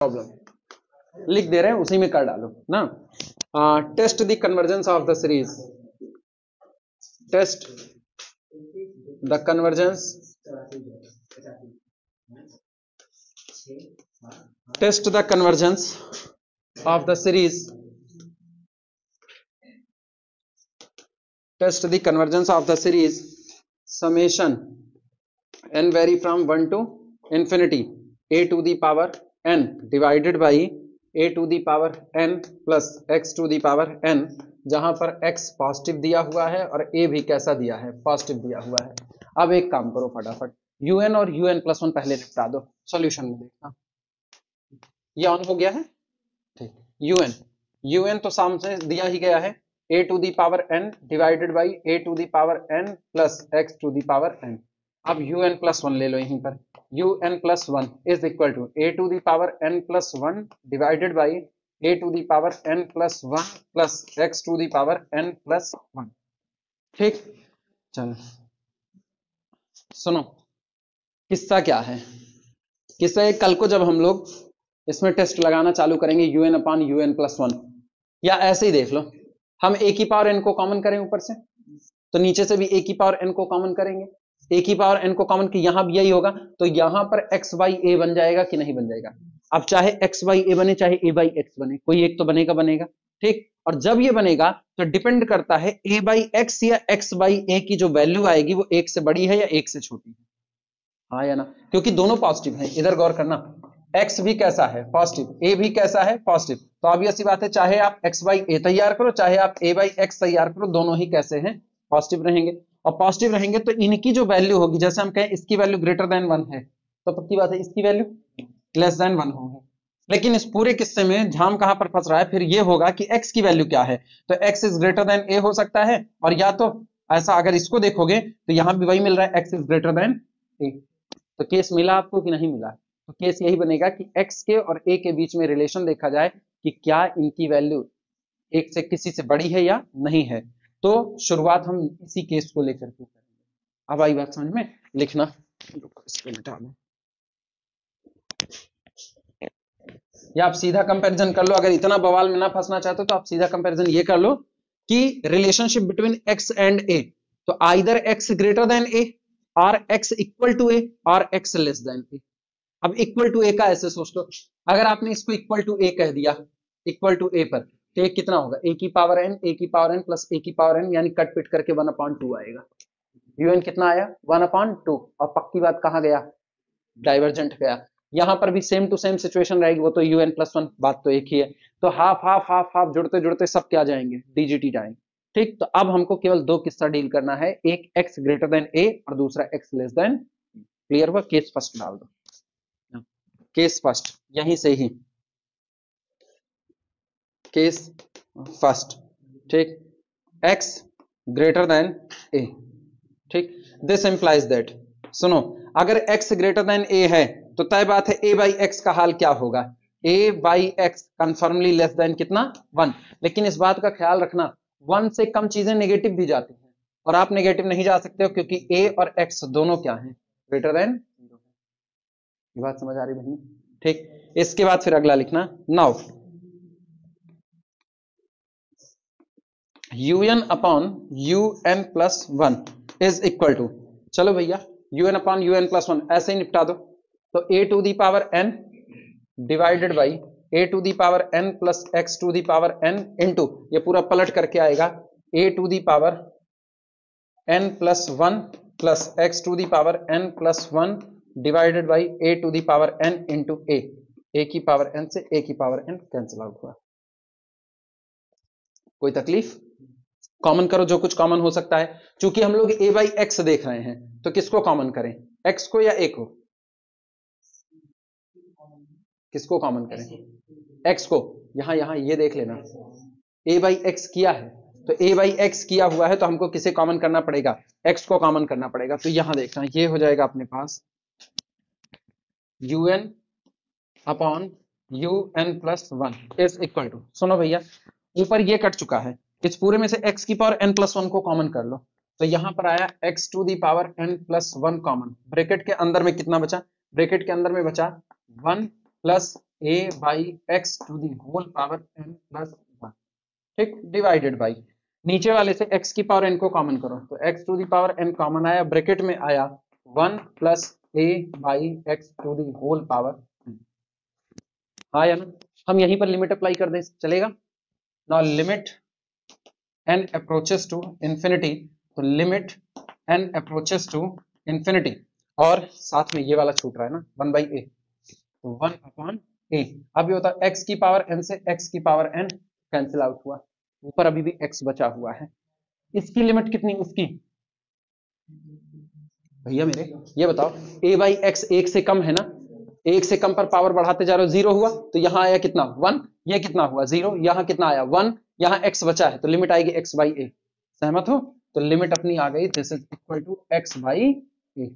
Problem लिख दे रहे हैं, उसी में कर डालो ना। Test the convergence of the series, test the convergence, test the convergence of the series, test the convergence of the series summation n vary from 1 to infinity a to the power n divided by a to the power n plus x to the power n, जहां पर x positive दिया हुआ है और a भी कैसा दिया है, पॉजिटिव दिया हुआ है। अब एक काम करो फटाफट, un और un+1 पहले निपटा दो, सॉल्यूशन में देखना। ये ऑन हो गया है, ठीक। un तो सामने दिया ही गया है, a to the power n divided by a to the power n plus x to the power n। अब un+1 ले लो यहीं पर, un+1 is equal to a to the power n+1 divided by a to the power n+1 plus x to the power n+1, ठीक। चलो सुनो, किस्सा क्या है, किस्सा है कल को जब हम लोग इसमें टेस्ट लगाना चालू करेंगे un/un+1, या ऐसे ही देख लो, हम a की पावर n को कॉमन करें ऊपर से, तो नीचे से भी a की पावर n को कॉमन करेंगे, a की पावर n को कॉमन की, यहां भी यही होगा, तो यहां पर x/a बन जाएगा कि नहीं बन जाएगा। अब चाहे x/a बने चाहे a/x बने, कोई एक तो बनेगा, ठीक। और जब ये बनेगा तो डिपेंड करता है a/x या x/a की जो वैल्यू आएगी वो 1 से बड़ी है या 1 से छोटी है, हाँ या ना, क्योंकि दोनों पॉजिटिव हैं। इधर गौर करना, x भी कैसा है, पॉजिटिव, a भी कैसा है, पॉजिटिव, तो ऑब्वियस सी बात है, चाहे आप x/a तैयार करो चाहे आप a/x तैयार करो, दोनों ही कैसे हैं, पॉजिटिव रहेंगे। और पॉजिटिव रहेंगे तो इनकी जो वैल्यू होगी, जैसे हम कहें इसकी वैल्यू ग्रेटर देन 1 है, तो पक्की बात है इसकी वैल्यू लेस देन 1 होगी। लेकिन इस पूरे किस्से में झाम कहां पर फंस रहा है, फिर ये होगा कि x की वैल्यू क्या है, तो x is greater then a हो सकता है, और या तो ऐसा अगर इसको देखोगे तो यहां भी वही मिल रहा है, x is greater then a। तो केस मिला आपको कि नहीं मिला, तो केस यही बनेगा कि x के और a के बीच में रिलेशन देखा जाए कि क्या इनकी वैल्यू एक से किसी से बड़ी है या नहीं है। तो शुरुआत हम इसी केस को लेकर के करेंगे। अब आई बात समझ में, लिखना, इसको मिटा दो, या आप सीधा कंपैरिजन कर लो, अगर इतना बवाल में ना फंसना चाहते हो तो आप सीधा कंपैरिजन ये कर लो कि relationship between x and a, तो either x greater then a और x इक्वल टू a और x लेस देन a। अब इक्वल टू a का ऐसे सोच लो, अगर आपने इसको इक्वल टू a कह दिया, इक्वल टू a पर, तो एक कितना होगा, a की पावर n प्लस a की पावर n, यानी कट पिट करके 1/2 आएगा। un कितना आया, 1/2, और पक्की बात कहां गया, डाइवर्जेंट गया। यहां पर भी सेम टू सेम सिचुएशन रहेगी, वो तो un+1, बात तो एक ही है, तो हाफ हाफ हाफ हाफ जुड़ते जुड़ते सब क्या जाएंगे, डीजीटी जाएंगे, ठीक। तो अब हमको केवल दो किस्सा डील करना है, एक x ग्रेटर देन a और दूसरा x लेस देन। क्लियर हुआ, केस फर्स्ट डाल दो, केस फर्स्ट यहीं से ही, केस फर्स्ट, ठीक, x ग्रेटर देन a, ठीक। दिस इंप्लाइज दैट, सुनो, अगर x ग्रेटर देन a है तो तय बात है a/x का हाल क्या होगा, a/x कंफर्मली लेस देन कितना, 1। लेकिन इस बात का ख्याल रखना 1 से कम चीजें नेगेटिव भी जाती हैं, और आप नेगेटिव नहीं जा सकते हो क्योंकि a और x दोनों क्या हैं, ग्रेटर देन 0। ये बात समझ आ रही बहनी, ठीक। इसके बाद फिर अगला लिखना, now un/un+1 is equal to, चलो भैया un/un+1 ऐसे ही निपटा दो, तो a to the power n divided by a to the power n plus x to the power n into, ये पूरा पलट करके आएगा a to the power n+1 plus x to the power n+1 divided by a to the power n into a की power n से a की power n cancel out हुआ। कोई तकलीफ, कॉमन करो जो कुछ कॉमन हो सकता है, चूंकि हम लोग a/x देख रहे हैं तो किसको कॉमन करें, x को या a को, किसको कॉमन करें, x को। यहां ये देख लेना, a/x किया है, तो a/x किया हुआ है तो हमको किसे कॉमन करना पड़ेगा, x को कॉमन करना पड़ेगा। तो यहां देखना, ये हो जाएगा अपने पास un/un+1 इज इक्वल टू, सुनो भैया ऊपर ये कट चुका है, इस पूरे में से x की पावर n+1 को कॉमन कर लो, तो यहां पर आया x to the power n+1 common, bracket के अंदर में कितना बचा, ब्रैकेट के अंदर में बचा 1 plus A by x to the whole power n plus 1, ठीक, डिवाइडेड बाई नीचे वाले से x की पावर n को कॉमन करो तो x to the power n common आया, ब्रैकेट में आया 1 plus a by x to the whole power, हाँ या ना। हम यहीं पर लिमिट अप्लाई कर दें, चलेगा। Now limit n approaches to infinity, तो limit n approaches to infinity, और साथ में ये वाला छूट रहा है ना 1 बाई ए, तो 1 अपॉन ए। अब ये होता है x की पावर n से x की पावर n कैंसिल आउट हुआ, ऊपर अभी भी x बचा हुआ है। इसकी लिमिट कितनी, उसकी भैया मेरे ये बताओ, a बाई एक्स एक से कम है ना, एक से कम पर पावर बढ़ाते जा रहे हो, 0 हुआ तो यहां आया कितना 1, ये कितना हुआ 0, यहां कितना आया 1, यहां x बचा है तो लिमिट आएगी x बाई ए, सहमत हो। तो लिमिट अपनी आ गई, this is equal to x by a.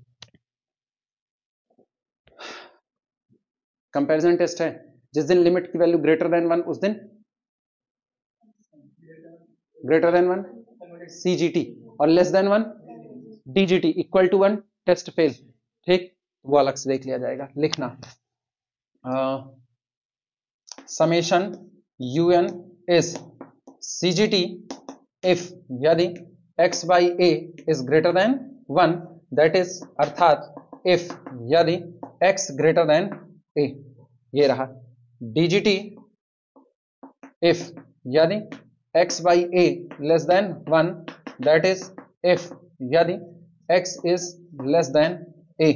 Comparison test है, जिस दिन लिमिट की वैल्यू ग्रेटर देन 1 उस दिन ग्रेटर देन 1 CGT और less than 1 DGT, equal to 1 test fail, ठीक, वो अलग से देख लिया जाएगा। लिखना summation UN is CGT if यदि x by a is greater than 1, that is अर्थात if यदि x greater than a, ये रहा DGT if यदि x by a less than 1, that is if यदि x is less than a,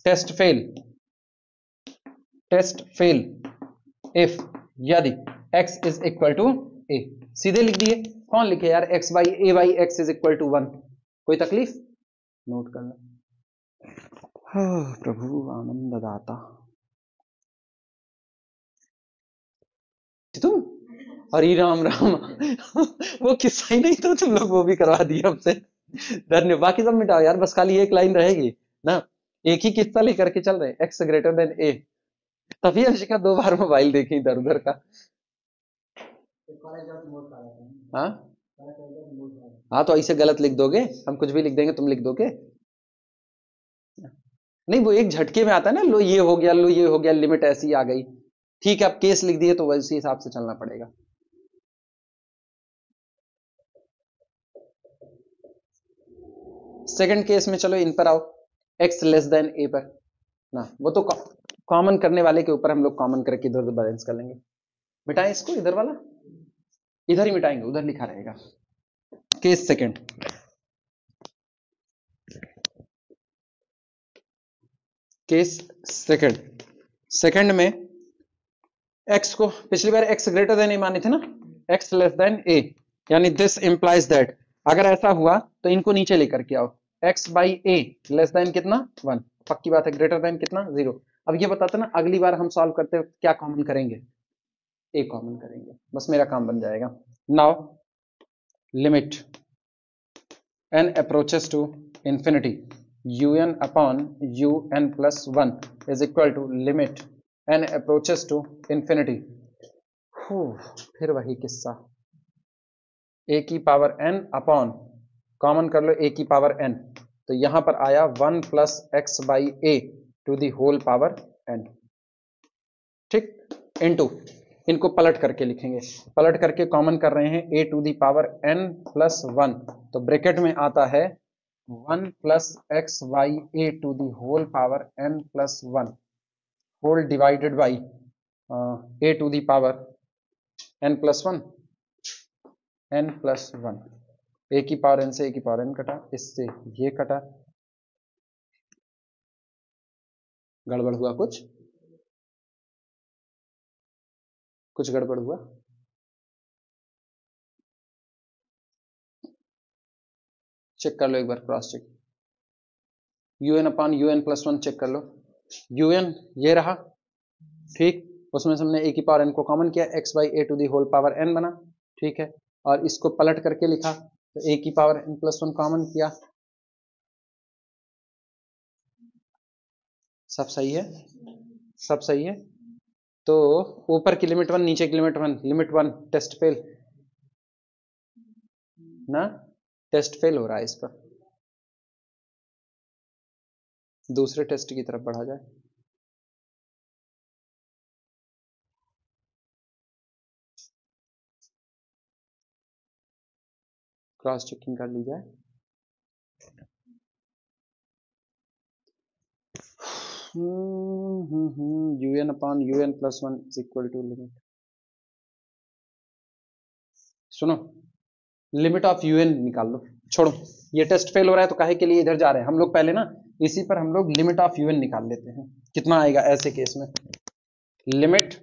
test fail if यदि x is equal to a, सीधे लिख दिए। कौन लिखे यार x by a by x is equal to 1, कोई तकलीफ, नोट करना। प्रभु आनंद दाता, तुम हरी राम राम वो किस्सा ही नहीं तो तुम लोग वो भी करवा दिए हमसे, धन्यवाद। बाकी सब मिटाओ यार, बस खाली एक लाइन रहेगी ना, एक ही किस्सा लेकर के चल रहे, x ग्रेटर देन a, तभी अंशिका 2 बार मोबाइल देखी इधर उधर का। हाँ हाँ, तो ऐसे गलत लिख दोगे, हम कुछ भी लिख देंगे तुम लिख दोगे नहीं, वो एक झटके में आता है ना, लो ये हो गया, लो ये हो गया, लिमिट ऐसी आ गई, ठीक है, अब केस लिख दिए तो वैसे हिसाब से चलना पड़ेगा। सेकंड केस में चलो इन पर आओ, x लेस देन a पर ना, वो तो कॉमन करने वाले के ऊपर हम लोग कॉमन करके इधर उधर बैलेंस कर लेंगे। मिटाएं इसको, इधर वाला इधर ही मिटाएंगे, उधर लिखा रहेगा। केस सेकंड, केस सेकंड में x को पिछली बार x ग्रेटर देन ए माने थे ना, x लेस देन a, यानी दिस इंप्लाइज दैट अगर ऐसा हुआ तो इनको नीचे लेकर के आओ, x by A less than कितना 1, पक्की बात है, ग्रेटर देन कितना 0। अब ये बताते ना अगली बार हम सॉल्व करते हैं क्या कॉमन करेंगे, a कॉमन करेंगे, बस मेरा काम बन जाएगा। Now limit n approaches to infinity un upon un plus 1 is equal to limit n approaches to infinity, फिर वही किस्सा, a की पावर n अपॉन कॉमन कर लो a की पावर n, तो यहां पर आया 1 plus x by a to the whole power n, ठीक, इनटू इनको पलट करके लिखेंगे, पलट करके कॉमन कर रहे हैं a to the power n plus 1, तो ब्रैकेट में आता है 1 plus x by a to the whole power n plus 1 whole divided by a to the power n plus 1, n plus 1, a की पावर n से a की power n कटा, इससे ये कटा, गड़बड़ हुआ, कुछ गड़बड़ हुआ, चेक कर लो एक बार, cross check, un upon un plus 1 check कर लो, un ये रहा, ठीक, उसमें से हमने a की पावर n को कॉमन किया, x by a to the whole power n बना, ठीक है, और इसको पलट करके लिखा तो a की पावर n प्लस 1 कॉमन किया, सब सही है, सब सही है। तो ऊपर की लिमिट 1 नीचे की लिमिट 1, लिमिट 1 टेस्ट फेल ना, टेस्ट फेल हो रहा है, इस पर दूसरे टेस्ट की तरफ बढ़ा जाए। क्रॉस चेकिंग कर ली जाए। UN upon UN plus 1 is equal to limit, सुनो लिमिट ऑफ UN निकाल लो, छोड़ो ये टेस्ट फेल हो रहा है तो काहे के लिए इधर जा रहे हैं हम लोग, पहले ना इसी पर हम लोग लिमिट ऑफ UN निकाल लेते हैं। कितना आएगा ऐसे केस में, limit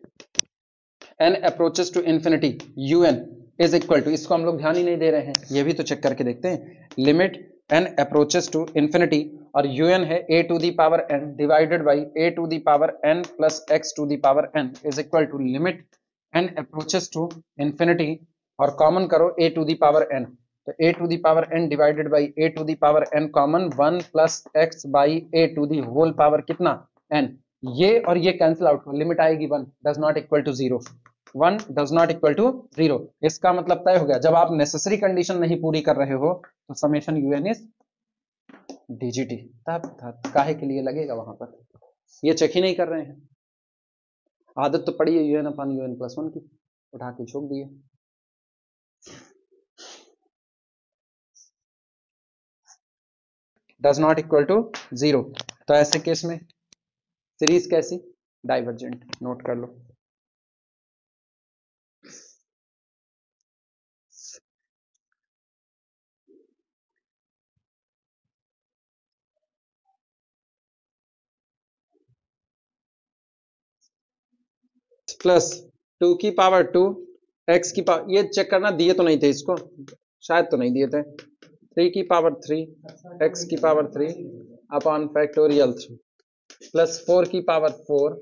n approaches to infinity UN is equal to, इसको हम लोग ध्यान ही नहीं दे रहे हैं, ये भी तो चेक करके देखते हैं, limit n approaches to infinity और UN है a to the power n divided by a to the power n plus x to the power n is equal to limit n approaches to infinity और common करो a to the power n, तो a to the power n divided by a to the power n common 1 plus x by a to the whole power कितना n, ये और ये cancel out हो, limit आएगी 1 does not equal to 0, 1 does not equal to 0। इसका मतलब तय हो गया, जब आप नेसेसरी कंडीशन नहीं पूरी कर रहे हो तो समेशन UN इज DGT, तब काहे के लिए लगेगा वहां पर, ये चेक ही नहीं कर रहे हैं। आदत तो पड़ी है UN अपॉन UN प्लस 1 की, उठा के छोड़ दिए। डज नॉट इक्वल टू 0, तो ऐसे केस में सीरीज कैसी, डाइवर्जेंट, नोट कर लो। प्लस 2 की पावर 2 x की पावर, ये चेक करना दिए तो नहीं थे इसको, शायद तो नहीं दिए थे, 3 की पावर 3 x की पावर 3 अपॉन फैक्टोरियल 3 प्लस 4 की पावर 4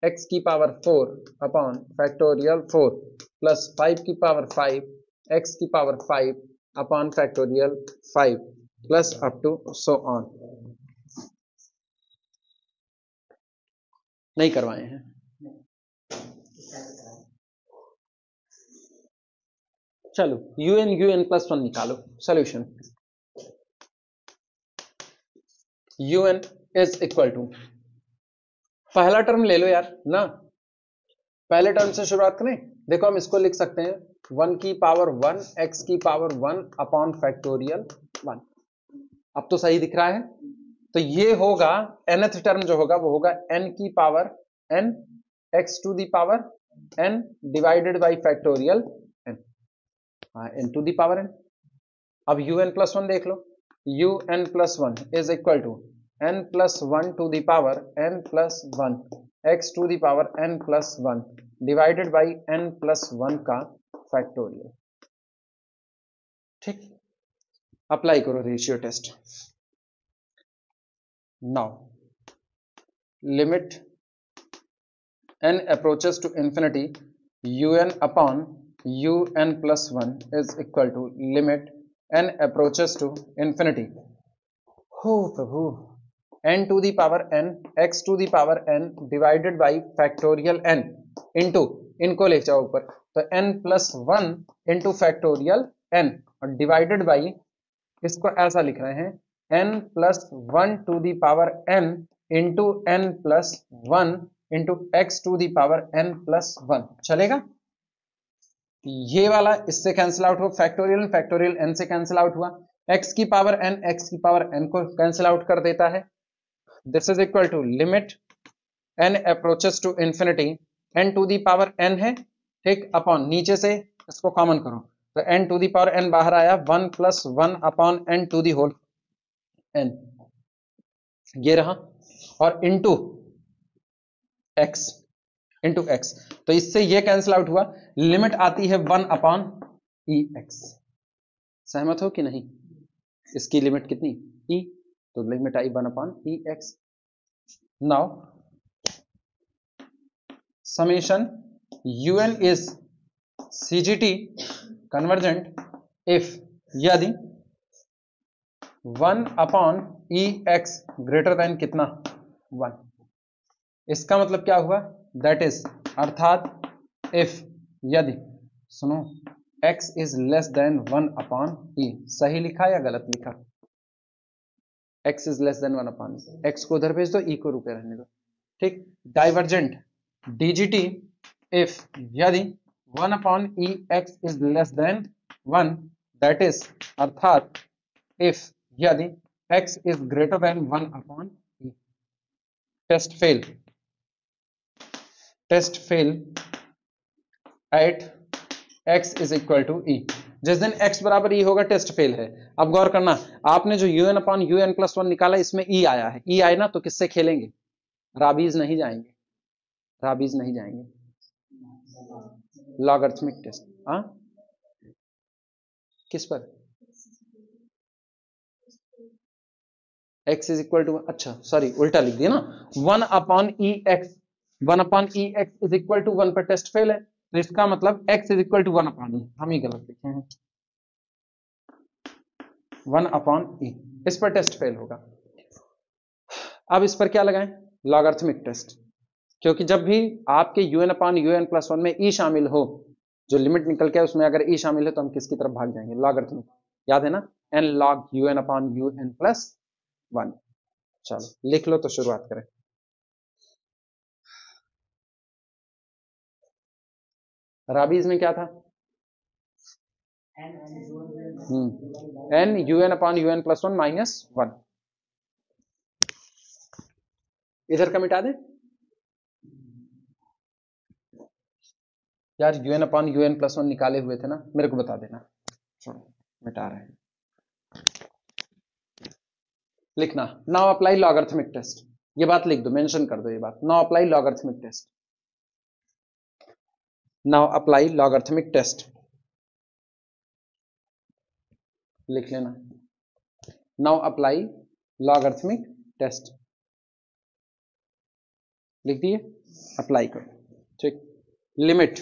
x की पावर 4 अपॉन फैक्टोरियल 4 प्लस 5 की पावर 5 x की power 5 upon factorial 5 plus up to so on. नहीं करवाए हैं, चलो UN प्लस 1 निकालो, solution UN is equal to, पहला टर्म ले लो यार ना, पहले टर्म से शुरुआत करें, देखो हम इसको लिख सकते हैं 1 की पावर 1 x की पावर 1 अपॉन फैक्टोरियल 1, अब तो सही दिख रहा है, तो ये होगा nth टर्म जो होगा वो होगा n की power n x to the power n divided by factorial n, n to the power n। अब UN प्लस 1 देख लो, UN plus 1 is equal to n plus 1 to the power n plus 1 x to the power n plus 1 divided by n plus 1 का factorial. ठीक, apply करो ratio test. Now limit n approaches to infinity UN upon UN plus 1 is equal to limit n approaches to infinity, हो प्रभु, n to the power n x to the power n divided by factorial n into, इनको ले जाओ ऊपर, तो n plus 1 into factorial n और divided by, इसको ऐसा लिख रहे हैं n plus 1 to the power n into n plus 1 into x to the power n plus 1, चलेगा? ये वाला इससे कैंसिल आउट हो, फैक्टोरियल फैक्टोरियल n से कैंसिल आउट हुआ, x की पावर n को कैंसिल आउट कर देता है, this is equal to limit n approaches to infinity, n to the power n है, ठीक, अपॉन नीचे से इसको कॉमन करो, तो n to the power n बाहर आया, 1 plus 1 upon n to the whole n, ये रहा, और इंटू x, इंटू x, तो इससे ये कैंसिल आउट हुआ, लिमिट आती है 1 अपॉन EX, सहमत हो कि नहीं? इसकी लिमिट कितनी E, तो limit I 1 upon EX। Now summation UN is CGT convergent if, यदि 1 अपॉन EX ग्रेटर देन कितना 1, इसका मतलब क्या हुआ, दैट इज, अर्थात इफ, यदि, सुनो, x is less than 1 upon E, सही लिखा या गलत लिखा, x is less than 1 upon E, x को उधर भेज दो, E को रुके रहने दो, ठीक, डाइवर्जेंट DGT इफ, यदि 1 upon EX is less than 1, that is अर्थात इफ यदि x is greater than 1/e, test fail at x is equal to e। जिस दिन x बराबर e होगा टेस्ट फेल है। अब गौर करना, आपने जो un/un+1 निकाला इसमें e आया है, e आए ना तो किससे खेलेंगे? राबीज नहीं जाएंगे, राबीज नहीं जाएंगे, लॉगरिथमिक टेस्ट। हाँ किस पर? x इज इक्वल टू, अच्छा सॉरी उल्टा लिख दिया ना, 1/e(x), 1/e(x) is equal to 1 पर टेस्ट फेल है, तो इसका मतलब x is equal to 1/e, हम ही गलत लिखे हैं, 1/e, इस पर टेस्ट फेल होगा। अब इस पर क्या लगाएं? लॉगरिथमिक टेस्ट, क्योंकि जब भी आपके un/un+1 में e शामिल हो, जो लिमिट निकल के उसमें अगर e शामिल है तो हम किसकी तरफ भाग जाएंगे? लॉगरिथमिक। याद है ना, n log un/un+1। चलो लिख लो तो शुरुआत करें। राबीज में क्या था? n un/un+1 -1। इधर का मिटा दें यार, un/un+1 निकाले हुए थे ना, मेरे को बता देना। छोड़ो मिटा रहे हैं, लिखना नाउ अप्लाई लॉगरिथमिक टेस्ट, ये बात लिख दो, मेंशन कर दो ये बात, now apply logarithmic test, now apply logarithmic test, लिख लेना, नाउ अप्लाई लॉगरिथमिक टेस्ट, लिख दिए, अप्लाई करो, ठीक। Limit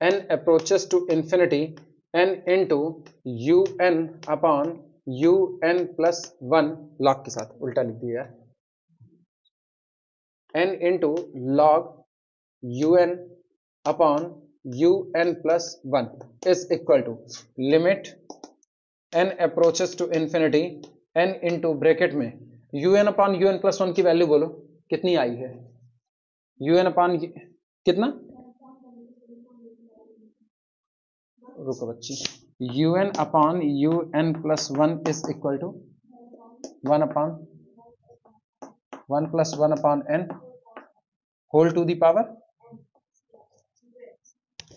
n approaches to infinity n into un/un+1 log के साथ उल्टा लिख दिया, n into log un/un+1 is equal to limit n approaches to infinity n into bracket में un/un+1 की वैल्यू बोलो कितनी आई है? कितना? रुको बच्ची, un/un+1 is equal to 1/1+1/n whole to the power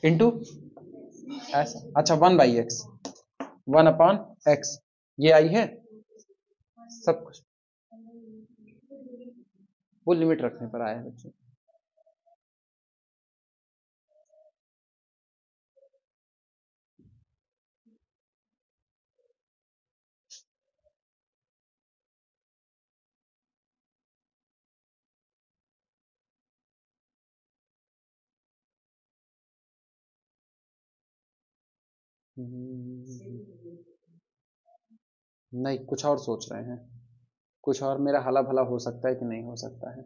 into ऐसा, अच्छा 1/x, 1/x, ये आई है सब कुछ, वो लिमिट रखने पर आया है बच्चे। नहीं, कुछ और सोच रहे हैं, कुछ और, मेरा हला भला हो सकता है कि नहीं हो सकता है।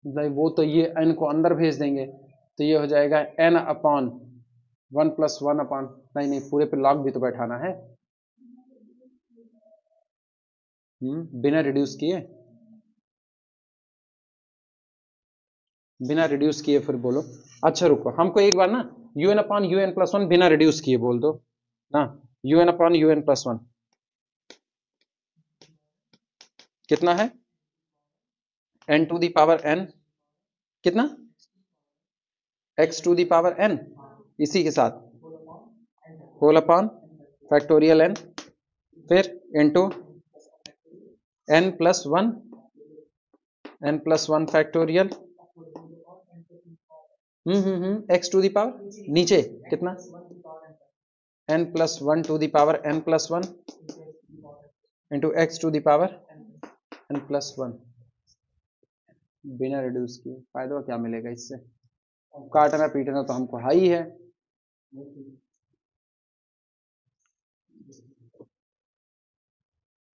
भाई वो तो ये n को अंदर भेज देंगे तो ये हो जाएगा n/1+1 नहीं नहीं, पूरे पे लॉग भी तो बैठाना है, बिना रिड्यूस किए, बिना रिड्यूस किए फिर बोलो। अच्छा रुको, हमको एक बार ना un/un+1 बिना रिड्यूस किए बोल दो ना, un/un+1 कितना है? n to the power n, कितना? x to the power n, इसी के साथ होल अपॉन फैक्टोरियल n, फिर into n+1 factorial x to the power नीचे कितना? n+1 to the power n+1 into x to the power n+1 बिना reduce किए। फायदा क्या मिलेगा इससे? काटना पीटना तो हमको हाई है,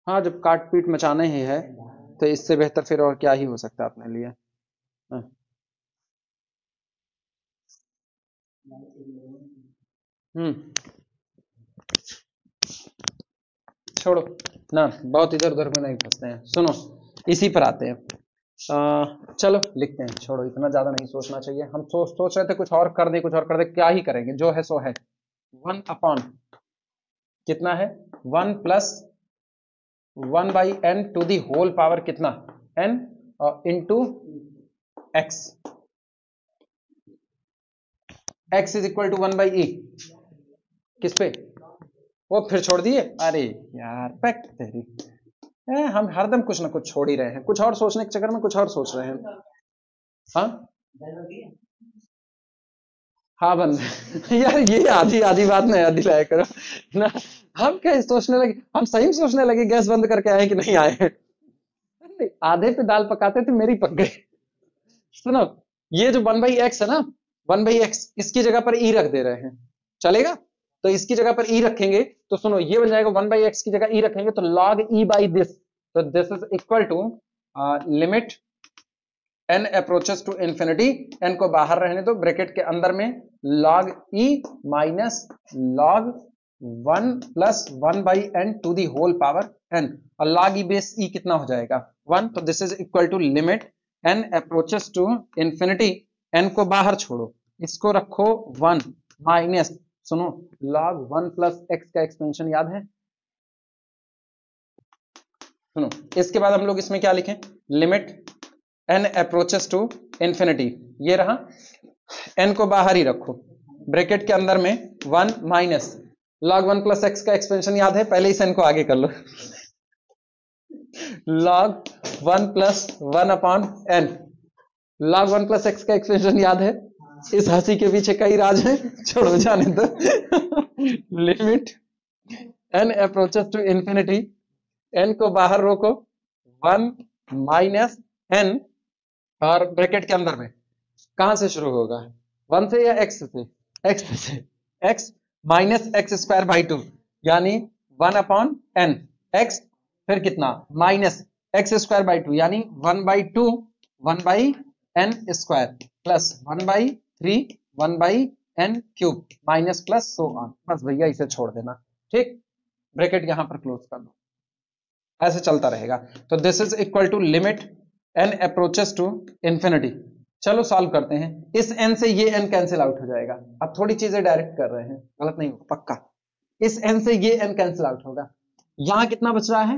हाँ जब काट पीट मचाना ही है तो इससे बेहतर फिर और क्या ही हो सकता है अपने लिए। हाँ। छोड़ो ना, बहुत इधर उधर में नहीं फंसते हैं। सुनो, इसी पर आते हैं। चलो लिखते हैं, छोड़ो, इतना ज्यादा नहीं सोचना चाहिए। हम सोच रहे थे कुछ और कर दे, कुछ और कर दे, क्या ही करेंगे, जो है सो है। 1 अपॉन कितना है, 1 plus 1 by N to the whole power कितना, N into X, X is equal to 1 by E, किस पे, वो फिर छोड़ दिए। अरे यार पैक तेरी, हम हरदम कुछ ना कुछ छोड़ ही रहे हैं, कुछ और सोचने के चक्कर में कुछ और सोच रहे हैं। हाँ हाँ बंद यार ये आधी आधी बात नया दिलाया करो ना। हम क्या सोचने लगे, हम सही में सोचने लगे गैस बंद करके आए कि नहीं आए। आधे पे दाल पकाते थे, मेरी पक गई। सुनो, ये जो 1/x है ना, 1/x, इसकी जगह पर ई रख दे रहे हैं, चलेगा? तो इसकी जगह पर ई रखेंगे तो सुनो, ये बन जाएगा 1/x की जगह ई रखेंगे तो log e बाई दिस, तो this is equal to limit n approaches to infinity, n को बाहर रहने दो, ब्रैकेट के अंदर में log e minus log 1 plus 1 by N to the whole power n, और log e बेस e कितना हो जाएगा 1, तो this is equal to limit n approaches to infinity, n को बाहर छोड़ो, इसको रखो 1 माइनस, सुनो, log 1 प्लस x का एक्सपेंशन याद है? सुनो, इसके बाद हम लोग इसमें क्या लिखें, limit n approaches to infinity, ये रहा, n को बाहर ही रखो, ब्रैकेट के अंदर में 1 माइनस log 1 प्लस x का एक्सपेंशन याद है, पहले इस n को आगे कर लो log 1 plus 1 upon n, log 1 plus x का एक्सपेंशन याद है? इस हंसी के पीछे कई राज हैं, छोड़ो जाने दो limit n approaches to infinity, n को बाहर रोको, 1 माइनस n, और ब्रैकेट के अंदर में कहां से शुरू होगा, 1 से या x से, x से, x minus x square by 2, यानी 1 अपॉन n, x फिर कितना माइनस एक्स स्क्वायर बाई 2, यानी 1 by 2, 1 by N square plus 1 by 3, 1 by n cube minus plus so on. बस भैया इसे छोड़ देना, ठीक, ब्रैकेट यहां पर क्लोज कर दो, ऐसे चलता रहेगा। तो this is equal to limit n approaches to infinity. चलो सॉल्व करते हैं, इस n से ये n कैंसिल आउट हो जाएगा, अब थोड़ी चीजें डायरेक्ट कर रहे हैं, गलत नहीं होगा पक्का, इस n से ये n कैंसिल आउट होगा, यहां कितना बच रहा है,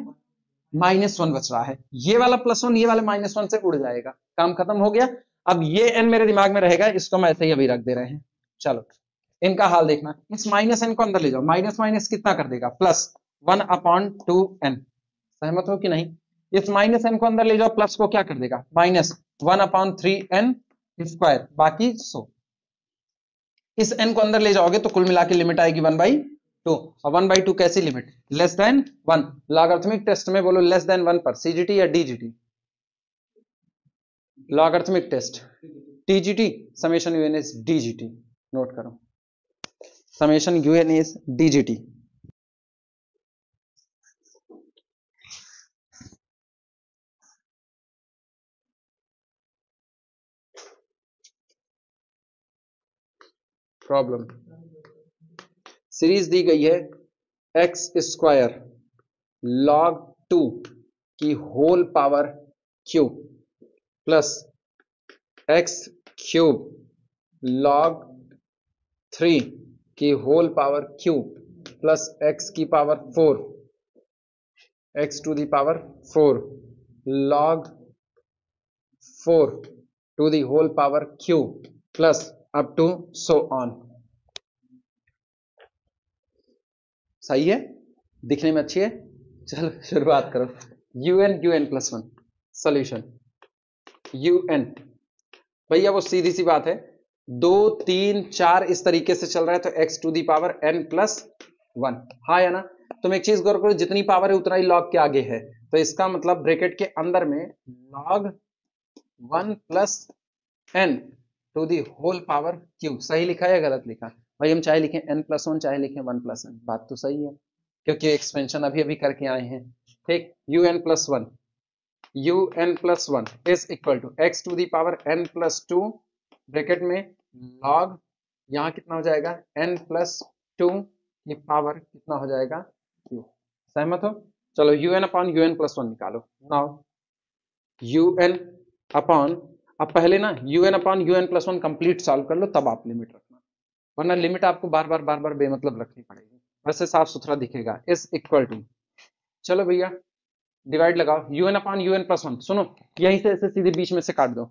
-1 बच रहा है, ये वाला +1 ये वाला -1 से उड़ जाएगा, काम खत्म हो गया। अब ये n मेरे दिमाग में रहेगा, इसको मैं ऐसे ही अभी रख दे रहे हैं। चलो इनका हाल देखना, इस -n को अंदर ले जाओ, माइनस माइनस कितना कर देगा, +1 अपॉन 2n, सहमत हो कि नहीं? इस -n को अंदर ले जाओ, प्लस को क्या कर देगा, -1 अपॉन 3n स्क्वायर, बाकी 100, इस n को अंदर ले जाओगे तो कुल मिला के लिमिट आएगी 1/2, और 1/2 कैसी limit, less than 1, logarithmic test में बोलो लेस देन 1 पर, सीजीटी या DGT, logarithmic test TGT, summation UN is DGT, note करो, summation UN is DGT. Problem, series दी गई है एक्स स्क्वायर log 2 की whole power cube plus X cube log 3 की whole power cube plus X की power 4, X to the power 4 log 4 to the whole power cube plus up to so on. सही है, दिखने में अच्छी है। चलो शुरुआत करो, un प्लस 1 सोल्यूशन, un भैया वो सीधी सी बात है, 2 3 4 इस तरीके से चल रहा है तो x to the power n plus 1, हाँ या ना? तुम एक चीज गौर करो, जितनी पावर है उतना ही log के आगे है, तो इसका मतलब ब्रैकेट के अंदर में log 1 plus n to the whole power cube, सही लिखा है या गलत लिखा? भाई हम चाहे लिखें n प्लस 1 चाहे लिखें 1 प्लस n, बात तो सही है, क्योंकि एक्सपेंशन अभी अभी करके आए हैं, ठीक। un plus 1, un plus 1 is equal to x to the power n plus 2, bracket में log, यहां कितना हो जाएगा n प्लस 2 की पावर कितना हो जाएगा q, सहमत हो? चलो un अपॉन un प्लस 1 निकालो। नाउ un अपॉन, अब पहले ना un upon un plus 1 complete solve कर लो, तब आप लिमिट रखना, वरना लिमिट आपको बार बार बेमतलब रखनी पड़ेगी, वैसे साफ सुथरा दिखेगा। इज इक्वल टू, चलो भैया डिवाइड लगाओ, un अपॉन un प्लस 1, सुनो यहीं से ऐसे सीधे बीच में से काट दो,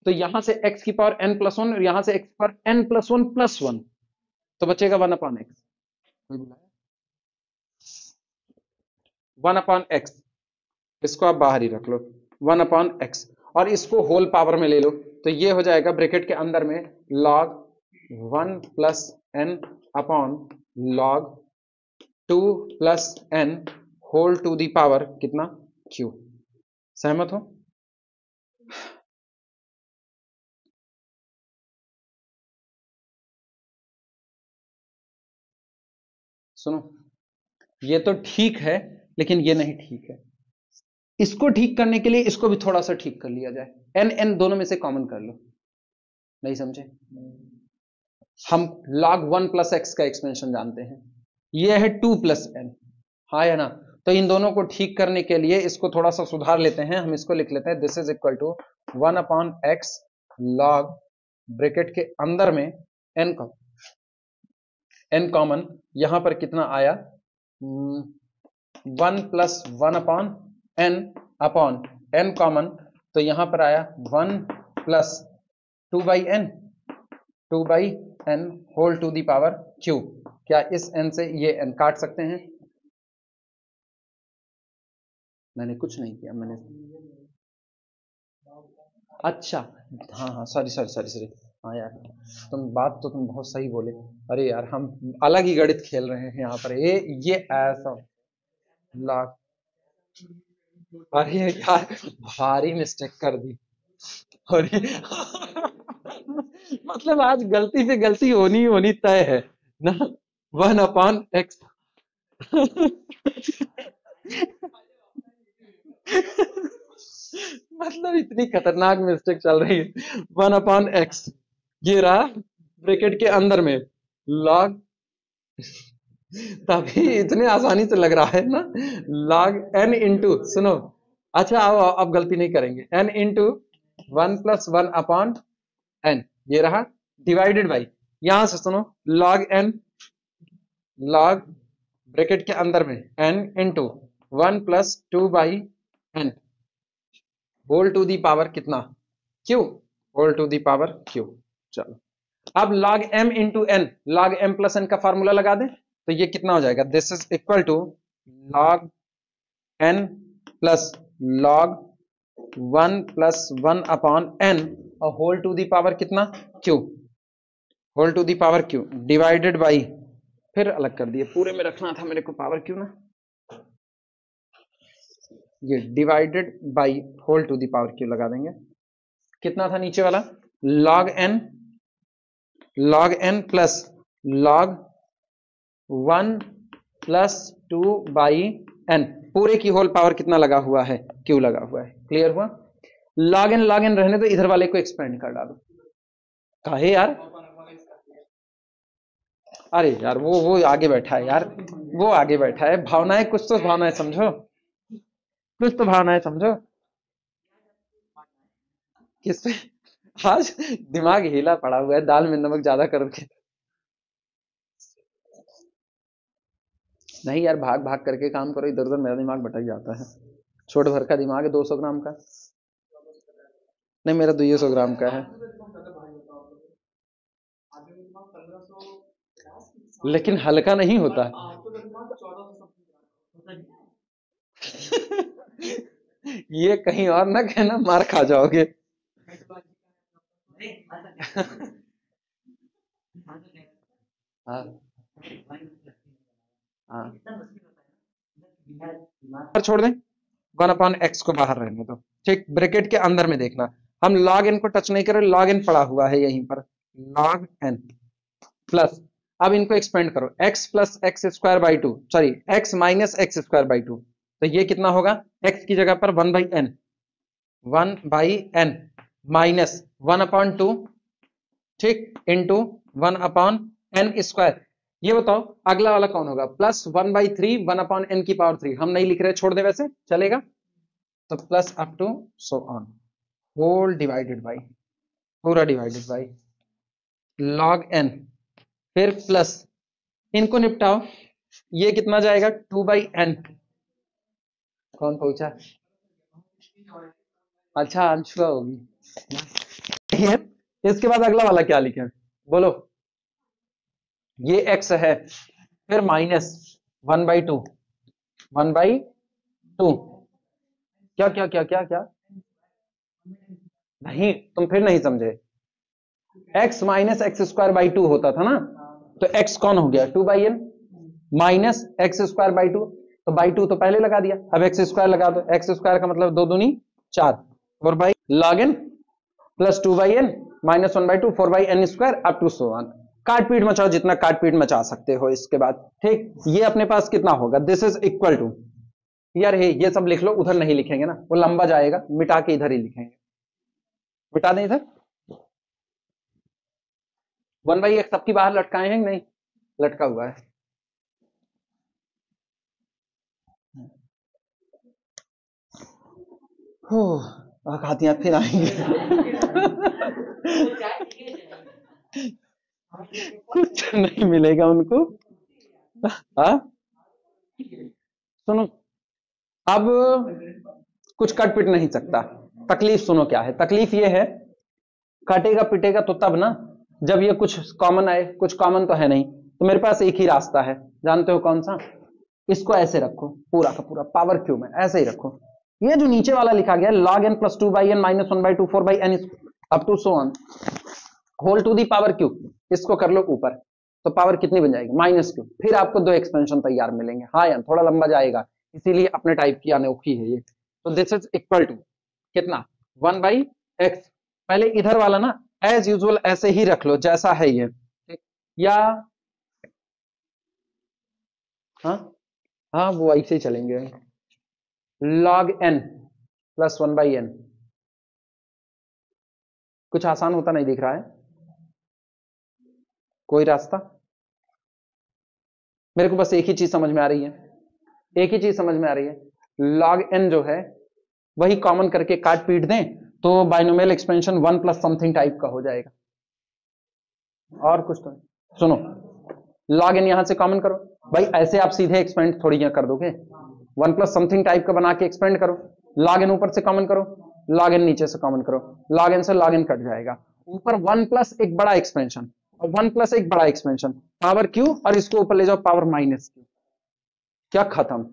तो यहां से x की पावर n प्लस 1 और यहां से x की पावर n प्लस 1 प्लस 1, तो बचेगा 1 अपॉन x, 1 अपॉन x, इसको आप बाहर ही रख लो, 1 अपॉन x, और इसको होल पावर में ले लो, तो ये हो जाएगा ब्रैकेट के अंदर में log 1 plus n upon log 2 plus n whole to the power कितना q। सहमत हो? सुनो ये तो ठीक है, लेकिन ये नहीं ठीक है, इसको ठीक करने के लिए इसको भी थोड़ा सा ठीक कर लिया जाए, n n दोनों में से कॉमन कर लो। नहीं समझे? हम log 1 प्लस एक्स का एक्सपेंशन जानते हैं, ये है 2 प्लस n, हाँ या ना? तो इन दोनों को ठीक करने के लिए इसको थोड़ा सा सुधार लेते हैं, हम इसको लिख लेते हैं this is equal to 1 upon x log bracket के अंदर में n कॉमन, यहां पर कितना आया 1 प्लस 1 अपॉन n कॉमन, तो यहां पर आया 1 plus 2 by n whole to the power q। क्या इस n से ये n काट सकते हैं? मैंने कुछ नहीं किया, मैंने अच्छा हाँ सॉरी हाँ यार, तुम बहुत सही बोले, अरे यार हम अलग ही गणित खेल रहे हैं यहाँ पर, ये ऐसा लाख, अरे यार भारी मिस्टेक कर दी, अरे मतलब आज गलती से गलती होनी तय है ना, 1 अपॉन एक्स मतलब इतनी खतरनाक मिस्टेक चल रही है, 1 अपॉन एक्स, ये रहा ब्रैकेट के अंदर में लॉग, तभी इतने आसानी से लग रहा है ना, log n इंटू, सुनो अच्छा आओ अब गलती नहीं करेंगे, n into 1 plus 1 upon n, ये रहा डिवाइडेड बाई, यहां से सुनो log n, log ब्रैकेट के अंदर में n into 1 plus 2 by n whole to the power कितना q, whole to the power q। चलो अब log m into n, log m plus n का फॉर्मूला लगा दें, तो ये कितना हो जाएगा, this is equal to log n plus log 1 plus 1 upon n और होल टू दी पावर कितना q, whole to the power q divided by, फिर अलग कर दिए, पूरे में रखना था मेरे को पावर q ना, ये divided by whole to the power q लगा देंगे, कितना था नीचे वाला log n plus log 1 plus 2 by n, पूरे की होल पावर कितना लगा हुआ है q लगा हुआ है, क्लियर हुआ? log n रहने दो, इधर वाले को एक्सपेंड कर डालो, काहे यार, अरे यार वो आगे बैठा है यार, वो आगे बैठा है, भावनाएं कुछ तो भावनाएं समझो, कुछ तो भावनाएं समझो, किस पे आज दिमाग हिला पड़ा हुआ है, दाल में नमक ज्यादा करके, नहीं यार भाग भाग करके काम करो, इधर उधर मेरा दिमाग भटक जाता है, छोटे भर का दिमाग है 200 ग्राम का, नहीं मेरा 200 ग्राम का है, लेकिन हल्का नहीं होता ये कहीं और ना कहना, मार खा जाओगे हाँ हाँ, पर छोड़ दें, 1 अपॉन एक्स को बाहर रहने दो, ठीक, ब्रैकेट के अंदर में देखना, हम log n को टच नहीं करें, log n पड़ा हुआ है यहीं पर, log n प्लस, अब इनको एक्सपेंड करो, x plus X square by 2, sorry x minus x square by 2, तो ये कितना होगा, x की जगह पर 1 बाई n माइनस 1 अपॉन 2, ठीक, इंटू 1 अपॉन n स्क्वायर, ये बताओ अगला वाला कौन होगा? +1/3 1/n की पावर 3 हम नहीं लिख रहे, छोड़ दे, वैसे चलेगा। तो plus up to so on whole divided by, पूरा डिवाइडेड बाई log n, फिर प्लस, इनको निपटाओ, ये कितना जाएगा 2/n। कौन पूछा? अच्छा अंशुआ होगी। इसके बाद अगला वाला क्या लिखे बोलो? ये x है, फिर माइनस 1/2 1/2, क्या क्या क्या क्या क्या नहीं, तुम फिर नहीं समझे। x minus x square by 2 होता था ना, तो x कौन हो गया 2/n minus x square by 2, तो बाई 2 तो पहले लगा दिया, अब एक्स स्क्वायर लगा दो, एक्स स्क्वायर का मतलब 2 दूनी 4, और by log n plus 2/n minus 1/2 4/n square up to so on. काट पीट मचाओ जितना काट पीट मचा सकते हो इसके बाद, ठीक। ये अपने पास कितना होगा? दिस इज इक्वल टू, यार ये सब लिख लो, उधर नहीं लिखेंगे ना, वो लंबा जाएगा, मिटा के इधर ही लिखेंगे। मिटा दें इधर, 1/x सबकी बाहर लटकाए हैं नहीं? लटका हुआ है। खाती फिर आएंगे। कुछ नहीं मिलेगा उनको। हाँ सुनो, अब कुछ कट पिट नहीं सकता। तकलीफ सुनो क्या है, तकलीफ ये है, काटेगा पिटेगा तो तब ना जब ये कुछ कॉमन आए, कुछ कॉमन तो है नहीं, तो मेरे पास एक ही रास्ता है, जानते हो कौन सा? इसको ऐसे रखो, पूरा का पूरा पावर क्यूब में ऐसे ही रखो। ये जो नीचे वाला लिखा गया log n plus 2/n minus 1/2 4/n up to so on whole to the power cube, इसको कर लो ऊपर, तो पावर कितनी बन जाएगी? Minus cube. फिर आपको दो एक्सपेंशन तैयार मिलेंगे। हाँ यार थोड़ा लंबा जाएगा, इसीलिए अपने टाइप की अनोखी है ये। तो दिस इज इक्वल टू कितना 1/x, पहले इधर वाला ना एज यूजुअल ऐसे ही रख लो जैसा है ये, ठीक? या हाँ हाँ वो ऐसे ही चलेंगे, log n प्लस 1/n। कुछ आसान होता नहीं दिख रहा है? कोई रास्ता? मेरे को बस एक ही चीज समझ में आ रही है, एक ही चीज समझ में आ रही है, log n जो है वही कॉमन करके काट पीट दें तो binomial expansion 1 plus something type का हो जाएगा। और कुछ तो नहीं। सुनो, log n यहां से कॉमन करो भाई, ऐसे आप सीधे एक्सपेंड थोड़ी कर दोगे, 1 प्लस समथिंग टाइप का बना के एक्सपेंड करो। log n ऊपर से कॉमन करो, log n नीचे से कॉमन करो, log n से log n कट जाएगा, ऊपर 1 प्लस एक बड़ा एक्सपेंशन और 1 प्लस एक बड़ा एक्सपेंशन, पावर क्यू, और इसको ऊपर ले जाओ पावर माइनस क्यू, क्या खत्म।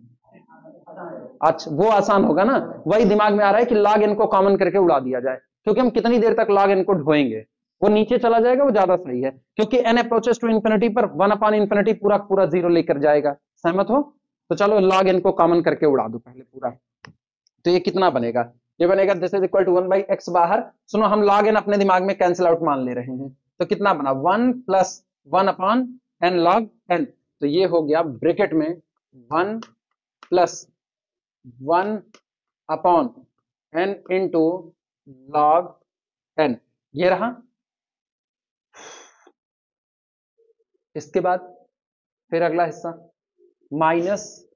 अच्छा वो आसान होगा ना, वही दिमाग में आ रहा है कि log n को कॉमन करके उड़ा दिया जाए, क्योंकि हम कितनी देर तक log n को ढोएंगे, वो नीचे चला जाएगा, वो ज्यादा सही है, क्योंकि n अप्रोचेस टू इंफिनिटी पर 1/इंफिनिटी पूरा पूरा जीरो लेकर जाएगा। सहमत हो? तो चलो log n को कॉमन करके उड़ा दो पहले पूरा, तो ये कितना बनेगा? ये बनेगा this is equal to 1/x बाहर। सुनो हम log n अपने दिमाग में कैंसिल आउट मान ले रहे हैं, तो कितना बना 1 प्लस 1/n log n, तो ये हो गया ब्रैकेट में 1 plus 1/n into log n, ये रहा। इसके बाद फिर अगला हिस्सा माइनस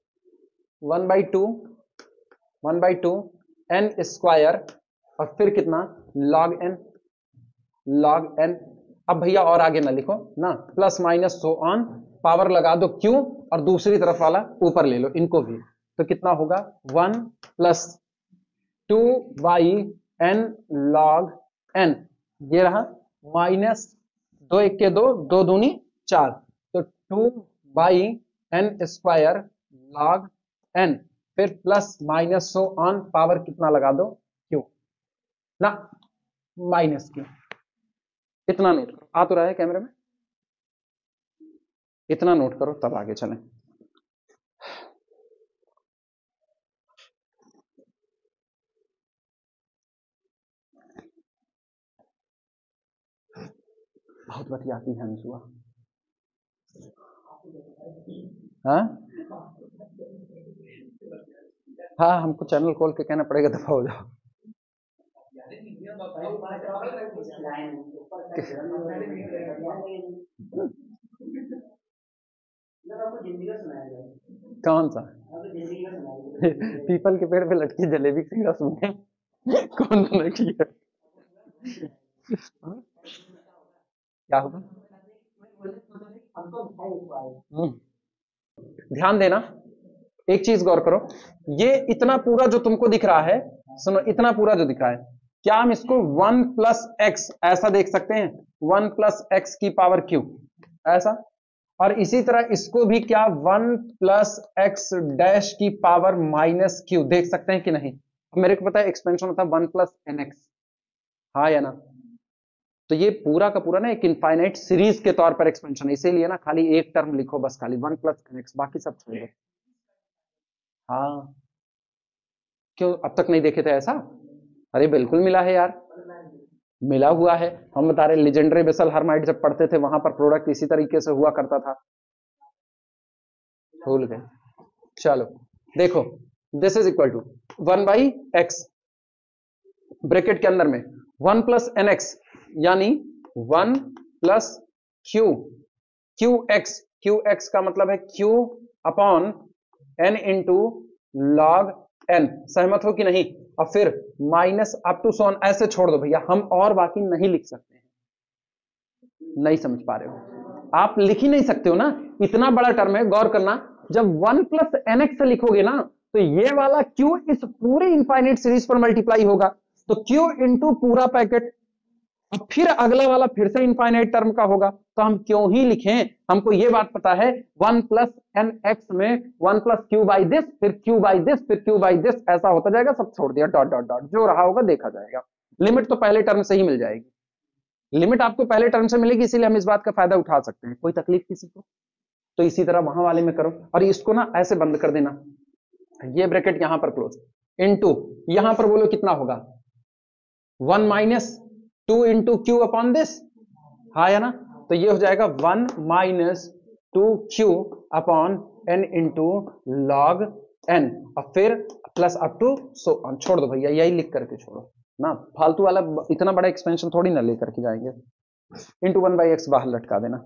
1/2 n स्क्वायर, और फिर कितना log n। अब भैया और आगे ना लिखो ना, plus minus so on, power लगा दो क्यों, और दूसरी तरफ वाला ऊपर ले लो इनको भी, तो कितना होगा 1 प्लस 2/n log n, ये रहा, माइनस 2 1 के 2 2 दूनी 4, तो 2/n स्क्वायर log n, फिर plus minus so on, power कितना लगा दो क्यों ना, माइनस क्यों। इतना नोट करो, आ तो रहा है कैमरे में, इतना नोट करो तब आगे चलें। बहुत बतियाती है अंशुआ। हाँ हाँ हमको चैनल खोल के कहना पड़ेगा दफा हो जाओ। कौन सा? पीपल के पेड़ पे लटकी जलेबी सिंगड़ा सुने? कौन मना किया? क्या होगा? ध्यान देना, एक चीज गौर करो, ये इतना पूरा जो तुमको दिख रहा है, सुनो, इतना पूरा जो दिख रहा है, क्या हम इसको 1 प्लस एक्स ऐसा देख सकते हैं? 1 प्लस एक्स की पावर क्यू ऐसा, और इसी तरह इसको भी क्या 1 प्लस एक्स डैश की पावर माइनस क्यू देख सकते हैं कि नहीं? मेरे को पता है एक्सपेंशन होता है 1 प्लस एन एक्स, हाँ या ना? तो ये पूरा का पूरा ना एक इनफाइनाइट सीरीज के तौर पर एक्सपेंशन है, इसीलिए ना खाली एक टर्म लिखो बस, खाली 1 प्लस एन एक्स, बाकी सब छोड़ दो। हाँ, क्यों अब तक नहीं देखे थे ऐसा? अरे बिल्कुल मिला है यार, मिला हुआ है। हम बता रहे लेजेंडरी बेसल हर्माइट जब पढ़ते थे वहां पर प्रोडक्ट इसी तरीके से हुआ करता था, भूल गए? चलो देखो, this is equal to 1 by x bracket के अंदर में 1 प्लस एन एक्स, यानी 1 प्लस क्यू, क्यू एक्स का मतलब है q upon n into log n, सहमत हो कि नहीं? और फिर माइनस अप टू सोन, ऐसे छोड़ दो भैया, हम और बाकी नहीं लिख सकते हैं। नहीं समझ पा रहे हो? आप लिख ही नहीं सकते हो ना, इतना बड़ा टर्म है, गौर करना, जब 1 प्लस एन एक्स लिखोगे ना, तो ये वाला क्यू इस पूरी इंफाइनाइट सीरीज पर मल्टीप्लाई होगा, तो क्यू इंटू पूरा पैकेट, अब फिर अगला वाला फिर से इनफाइनाइट टर्म का होगा, तो हम क्यों ही लिखें? हमको ये बात पता है 1 प्लस एन एक्स में 1 प्लस क्यू बाई दिस, फिर क्यू बाई दिस, फिर क्यू बाई दिस, ऐसा होता जाएगा, सब छोड़ दिया, डॉट डॉट डॉट, जो रहा होगा देखा जाएगा। लिमिट तो पहले टर्म से ही मिल जाएगी, लिमिट आपको पहले टर्म से मिलेगी, इसीलिए हम इस बात का फायदा उठा सकते हैं। कोई तकलीफ किसी को? तो इसी तरह वहां वाले में करो, और इसको ना ऐसे बंद कर देना, ये ब्रैकेट यहां पर क्लोज, इनटू यहां पर बोलो कितना होगा? 1 minus 2 into q upon this, हाँ या ना? तो ये हो जाएगा 1 minus 2 q upon n into log n, और फिर plus up to so on, छोड़ दो भैया, यही लिख करके छोड़ो ना, फालतू वाला इतना बड़ा एक्सपेंशन थोड़ी ना लेकर के जाएंगे। इंटू 1 बाई एक्स बाहर लटका देना।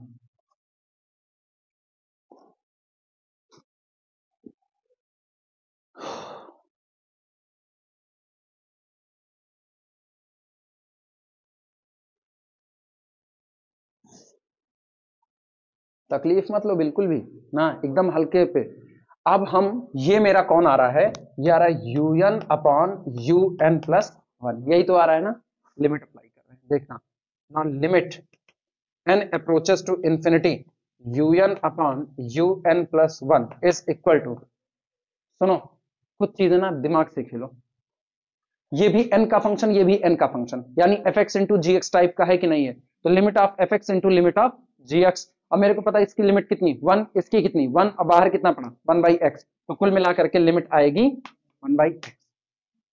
तकलीफ मत लो बिल्कुल भी ना, एकदम हल्के पे। अब हम, ये मेरा कौन आ रहा है? ये आ रहा है u n upon u n plus 1, यही तो आ रहा है ना, लिमिट अप्लाई कर रहे हैं, देखना ना, limit n approaches to infinity u n upon u n plus 1 is equal to, सुनो कुछ चीजें ना दिमाग से खेलो, ये भी n का फंक्शन, ये भी n का फंक्शन, यानी f x into g x type का है कि नहीं है? तो limit of f x into limit of g x, अब मेरे को पता है इसकी लिमिट कितनी 1, इसकी कितनी 1, और बाहर कितना पड़ा 1 बाई एक्स, तो कुल मिलाकर के लिमिट आएगी 1 बाई एक्स।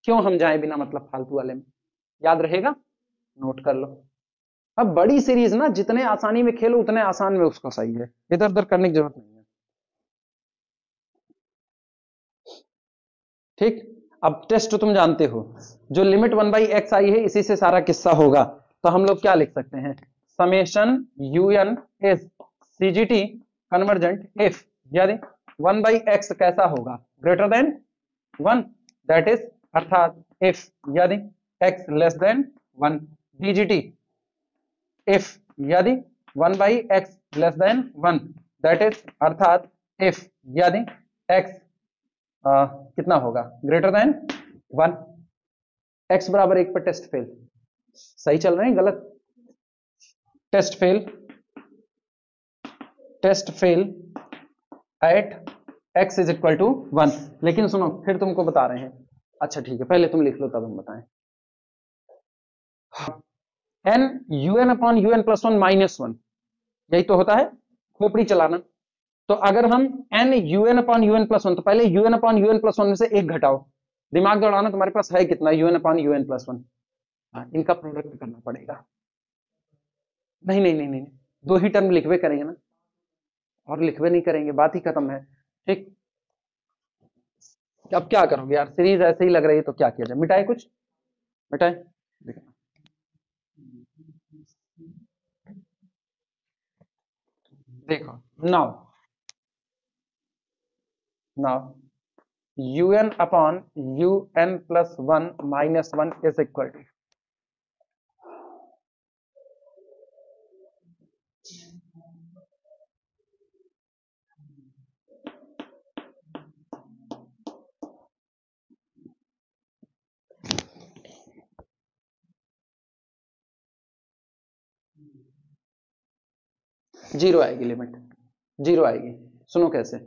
क्यों हम जाए बिना मतलब फालतू वाले में? याद रहेगा, नोट कर लो। अब बड़ी सीरीज ना जितने आसानी में खेलो उतने आसान में उसको सही है, इधर उधर करने की जरूरत नहीं है, ठीक? अब टेस्ट तुम जानते हो, जो लिमिट 1 बाई एक्स आई है इसी से सारा किस्सा होगा, तो हम लोग क्या लिख सकते हैं? Summation u n is CGT convergent if, यानी 1 बाई एक्स कैसा होगा? ग्रेटर देन 1, दैट इज, अर्थात इफ, यानी x less than 1, DGT if, यदि 1 by x less than 1, that is, अर्थात इफ, यदि एक्स कितना होगा? ग्रेटर देन 1, एक्स बराबर 1 पर टेस्ट फेल। सही चल रहे हैं गलत? Test fail, test fail at x is equal to 1। लेकिन सुनो फिर तुमको बता रहे हैं, अच्छा ठीक है पहले तुम लिख लो तब हम बताएं। N u n upon u n plus 1 minus 1, यही तो होता है खोपड़ी चलाना। तो अगर हम n u n upon u n plus 1, तो पहले u n upon u n plus 1 में से एक घटाओ, दिमाग दौड़ाना, तुम्हारे पास है कितना? U n upon u n plus 1, इनका प्रोडक्ट करना पड़ेगा। नहीं नहीं नहीं नहीं, दो ही टर्म लिखवे करेंगे ना, और लिखवे नहीं करेंगे, बात ही खत्म है, ठीक? अब क्या करोगे यार, सीरीज ऐसे ही लग रही है तो क्या किया जाए? मिटाए कुछ, मिटाए, देखो now now un upon un plus 1 minus 1 is equal to, zero आएगी, लिमिट जीरो आएगी। सुनो कैसे,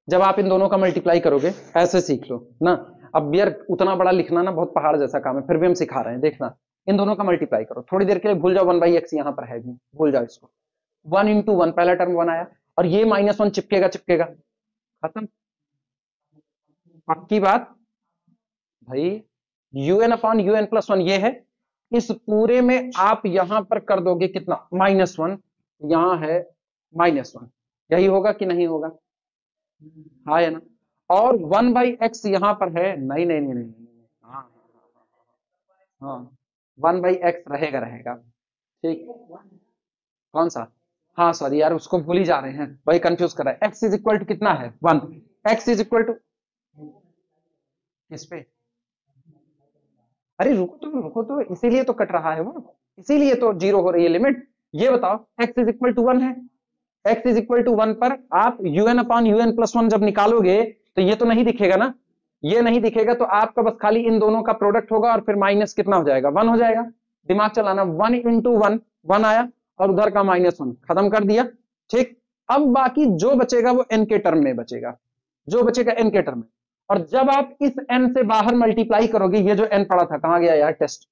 जब आप इन दोनों का मल्टीप्लाई करोगे, ऐसे सीख लो ना। अब यार उतना बड़ा लिखना ना बहुत पहाड़ जैसा काम है, फिर भी हम सिखा रहे हैं। देखना, इन दोनों का मल्टीप्लाई करो, थोड़ी देर के लिए भूल जाओ 1/x यहां पर है भी, भूल जाओ इसको। 1 इंटू 1 पहला टर्म 1 आया, और ये -1 चिपकेगा चिपकेगा, खत्म, पक्की बात भाई। un अपॉन un प्लस 1 ये है, इस पूरे में आप यहां पर कर दोगे कितना, -1, यहां है -1, यही होगा कि नहीं होगा, हाँ है ना। और 1/x यहां पर है, नहीं नहीं नहीं नहीं, हाँ हाँ, 1/x रहेगा रहेगा, ठीक। कौन सा, हाँ सॉरी यार, उसको भूल ही जा रहे हैं, वही कंफ्यूज कर रहा है। x इज इक्वल टू कितना है 1, x इज इक्वल टू किस पे, अरे रुको तो, इसीलिए तो कट रहा है वो, इसीलिए तो जीरो हो रही है लिमिट। ये बताओ x इज इक्वल टू 1 है, x इज इक्वल टू 1 पर आप un अपॉन un प्लस 1 जब निकालोगे तो ये तो नहीं दिखेगा ना, ये नहीं दिखेगा, तो आपका बस खाली इन दोनों का प्रोडक्ट होगा, और फिर माइनस कितना हो जाएगा, 1 हो जाएगा। दिमाग चलाना, 1 इंटू 1, 1 आया, और उधर का -1 खत्म कर दिया, ठीक। अब बाकी जो बचेगा वो n के टर्म में बचेगा, जो बचेगा n के टर्म में। और जब आप इस n से बाहर मल्टीप्लाई करोगे, ये जो n पड़ा था कहां गया यार टेस्ट,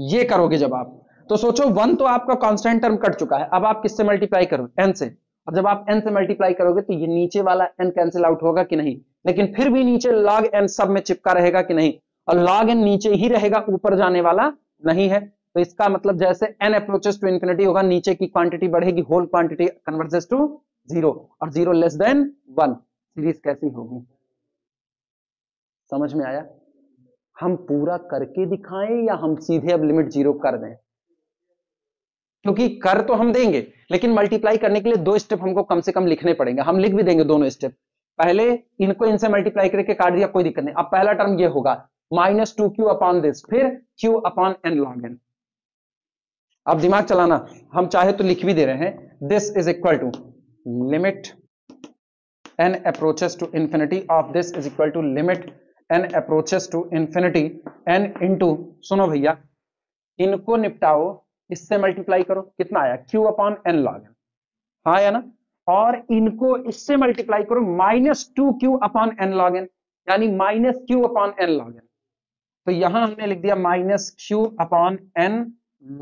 ये करोगे जब आप, तो सोचो 1 तो आपका कांस्टेंट टर्म कट चुका है, अब आप किससे मल्टीप्लाई करो, n से। और जब आप n से मल्टीप्लाई करोगे तो ये नीचे वाला n कैंसिल आउट होगा कि नहीं, लेकिन फिर भी नीचे log n सब में चिपका रहेगा कि नहीं, और log n नीचे ही रहेगा, ऊपर जाने वाला नहीं है। तो इसका मतलब जैसे n अप्रोचेस टू इंफिनिटी होगा, नीचे की क्वांटिटी बढ़ेगी, होल क्वांटिटी कन्वर्जेस टू 0, और 0 लेस देन 1, सीरीज कैसी होगी, समझ में आया। हम पूरा करके दिखाएं या हम सीधे अब लिमिट 0 कर दें, क्योंकि कर तो हम देंगे, लेकिन मल्टीप्लाई करने के लिए 2 स्टेप हमको कम से कम लिखने पड़ेंगे, हम लिख भी देंगे दोनों स्टेप। पहले इनको इनसे मल्टीप्लाई करके काट दिया, कोई दिक्कत नहीं। अब पहला टर्म ये होगा -2q अपॉन दिस, फिर q upon n log n। अब दिमाग चलाना, हम चाहे तो लिख भी दे रहे हैं, this is equal to limit n approaches to infinity of this is equal to limit n approaches to infinity n into, सुनो भैया, इनको निपटाओ, इससे मल्टीप्लाई करो, कितना आया, q upon n log n, हाँ या ना। और इनको इससे मल्टीप्लाई करो, -2q upon n log n, यानी -q upon n log n। तो यहां हमने लिख दिया -q upon n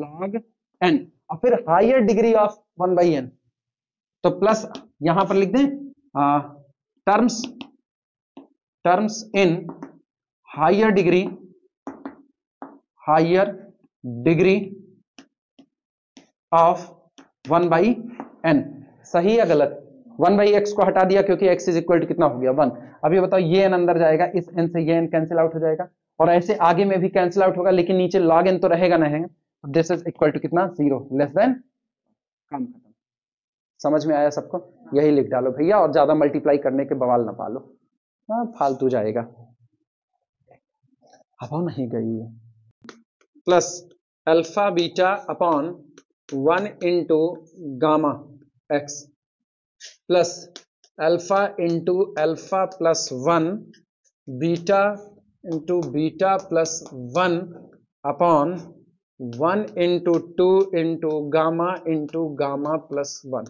log n, और फिर हायर डिग्री ऑफ 1/n, तो प्लस यहां पर लिख दें terms in higher degree of 1/n। सही या गलत, 1/x को हटा दिया क्योंकि x इज इक्वल टू कितना हो गया 1। अब ये बताओ, ये n अंदर जाएगा, इस n से ये n कैंसिल आउट हो जाएगा, और ऐसे आगे में भी कैंसिल आउट होगा, लेकिन नीचे log n तो रहेगा नहीं, दिस इज इक्वल टू कितना, 0 लेस देन, काम खत्म। समझ में आया सबको, यही लिख डालो भैया, और ज्यादा मल्टीप्लाई करने के बवाल ना पालो, हाँ फालतू जाएगा, हवा नहीं गई है। Plus alpha beta upon 1 into gamma x, plus alpha into alpha plus 1 beta into beta plus 1 upon 1 into 2 into gamma plus 1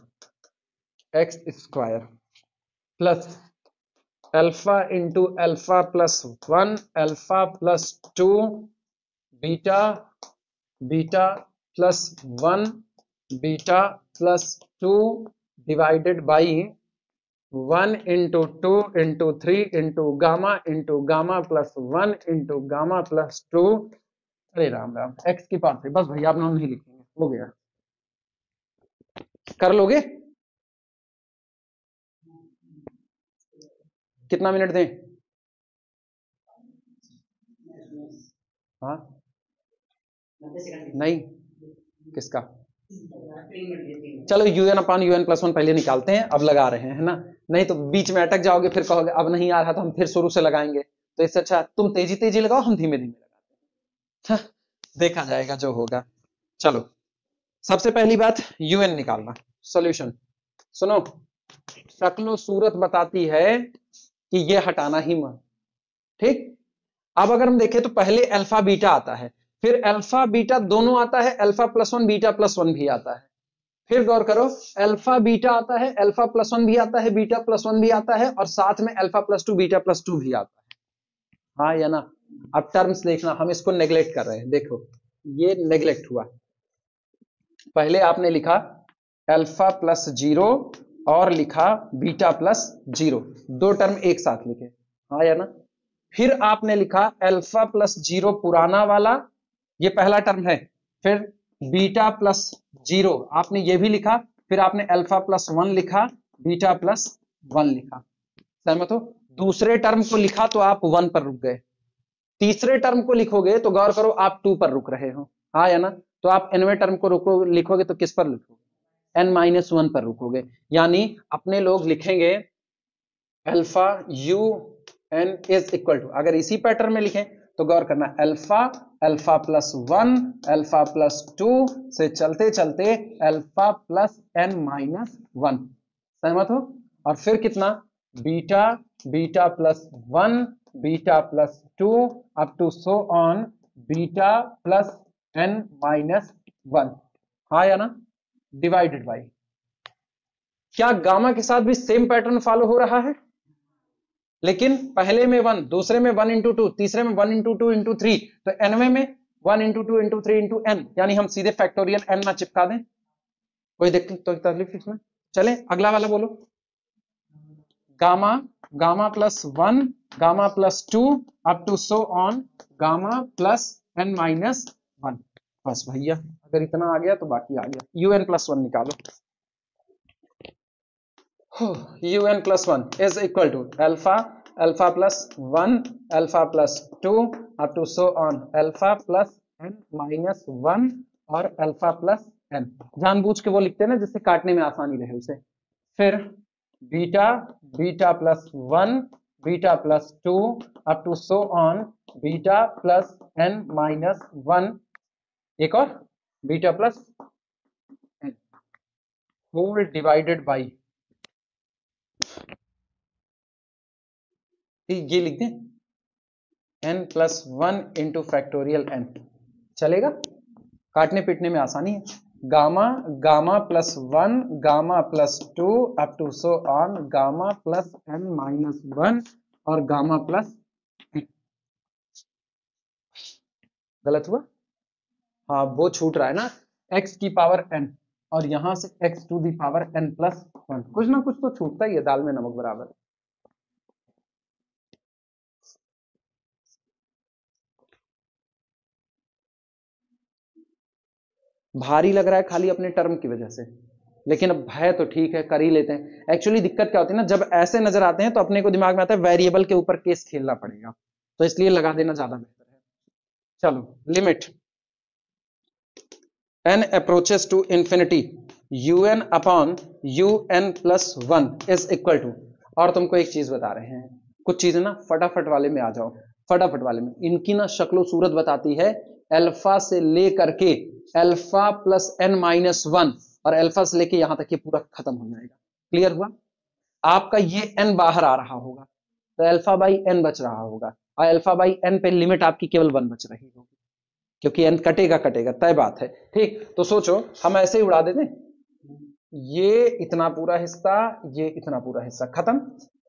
x square, plus alpha into alpha plus 1 alpha plus 2 beta plus 1 beta plus 2 divided by 1 into 2 into 3 into gamma plus 1 into gamma plus 2। अरे Ram Ram, x की power से, बस भैया आप नहीं लिखेंगे, हो गया, कर लोगे, कितना मिनट दें, हाँ नहीं, किसका, चलो यूएन अपान यूएन प्लस वन पहले निकालते हैं, अब लगा रहे हैं, है ना? नहीं तो बीच में अटक जाओगे, फिर कहोगे अब नहीं आ रहा तो हम फिर शुरू से लगाएंगे। तो इससे अच्छा तुम तेजी तेजी लगाओ, हम धीमे धीमे लगाते हैं। देखा जाएगा जो होगा। चलो सबसे पहली बात यूएन निकालना। सॉल्यूशन सुनो, शक्लो सूरत बताती है कि ये हटाना ही मत, ठीक? अब अगर हम देखें तो पहले अल्फा बीटा आता है, फिर अल्फा बीटा दोनों आता है, alpha plus one beta plus one भी आता है। फिर गौर करो, अल्फा बीटा आता है, अल्फा प्लस वन भी आता है, बीटा प्लस वन भी आता है, और साथ में alpha plus to beta plus to भी आता है। हाँ या ना? अब टर्म्स देखना, हम इसको नेग्लेक्ट कर रहे हैं। देखो ये नेग्लेक्ट हुआ। पहले आपने लिखा अल्फा प्लस जीरो और लिखा बीटा प्लस जीरो, दो टर्म एक साथ लिखे। हाँ या ना? फिर आपने लिखा अल्फा प्लस जीरो पुराना वाला, ये पहला टर्म है, फिर बीटा प्लस जीरो आपने ये भी लिखा, फिर आपने अल्फा प्लस वन लिखा, बीटा प्लस वन लिखा। सहमत हो? दूसरे टर्म को लिखा तो आप वन पर रुक गए, तीसरे टर्म को लिखोगे तो गौर करो आप टू पर रुक रहे हो। हाँ या ना? तो आप nवें टर्म को लिखोगे तो किस पर लिखोगे? n माइनस वन पर रुकोगे। यानी अपने लोग लिखेंगे alpha u n is equal to, अगर इसी पैटर्न में लिखें तो गौर करना, alpha alpha plus one alpha plus two से चलते चलते alpha plus n minus one. सहमत हो? और फिर कितना? Beta beta plus one beta plus two up to so on beta plus n minus one. हाँ या ना? डिवाइडेड बाई, क्या गामा के साथ भी सेम पैटर्न फॉलो हो रहा है? लेकिन पहले में वन, दूसरे में वन इंटू टू, तीसरे में one into two into three, तो एनवे में one into two into three into n, यानी हम सीधे फैक्टोरियल एन ना चिपका दें। कोई दिक्कत तो तकलीफ इसमें? चले अगला वाला बोलो। Gamma gamma plus one gamma plus two up to so on gamma plus n minus one. बस भैया, अगर इतना आ गया तो बाकी आ गया। यूएन प्लस वन निकालो। un plus one is equal to alpha alpha plus one alpha plus two up to so on alpha plus n minus one और अल्फा प्लस एन। जानबूझ के वो लिखते हैं ना जिससे काटने में आसानी रहे उसे। फिर beta beta plus one beta plus two up to so on beta plus n minus one, एक और beta plus n whole divided by, ये लिख दें n plus one into factorial n। चलेगा? काटने पीटने में आसानी है। Gamma gamma plus one gamma plus two up to so on gamma plus n minus one और गामा प्लस n। गलत हुआ? हाँ वो छूट रहा है ना, x की पावर n और यहां से x to the power n plus one, कुछ ना कुछ तो छूटता ही है, दाल में नमक बराबर। भारी लग रहा है खाली अपने टर्म की वजह से, लेकिन अब है तो ठीक है, कर ही लेते हैं। एक्चुअली दिक्कत क्या होती है ना, जब ऐसे नजर आते हैं तो अपने को दिमाग में आता है वेरिएबल के ऊपर केस खेलना पड़ेगा, तो इसलिए लगा देना ज्यादा बेहतर है। चलो limit n approaches to infinity un upon un plus one is equal to, और तुमको एक चीज बता रहे हैं, कुछ चीजें ना फटाफट वाले में आ जाओ, फटाफट वाले में इनकी ना शक्लो सूरत बताती है, अल्फा से लेकर के alpha plus n minus one और अल्फा से लेके यहां तक ये पूरा खत्म हो जाएगा। क्लियर हुआ? आपका ये एन बाहर आ रहा होगा तो अल्फा बाई एन बच रहा होगा, और अल्फा बाई एन पे लिमिट आपकी केवल वन बच रही होगी, क्योंकि एन कटेगा कटेगा तय बात है। ठीक, तो सोचो हम ऐसे ही उड़ा देते, ये इतना पूरा हिस्सा, ये इतना पूरा हिस्सा खत्म,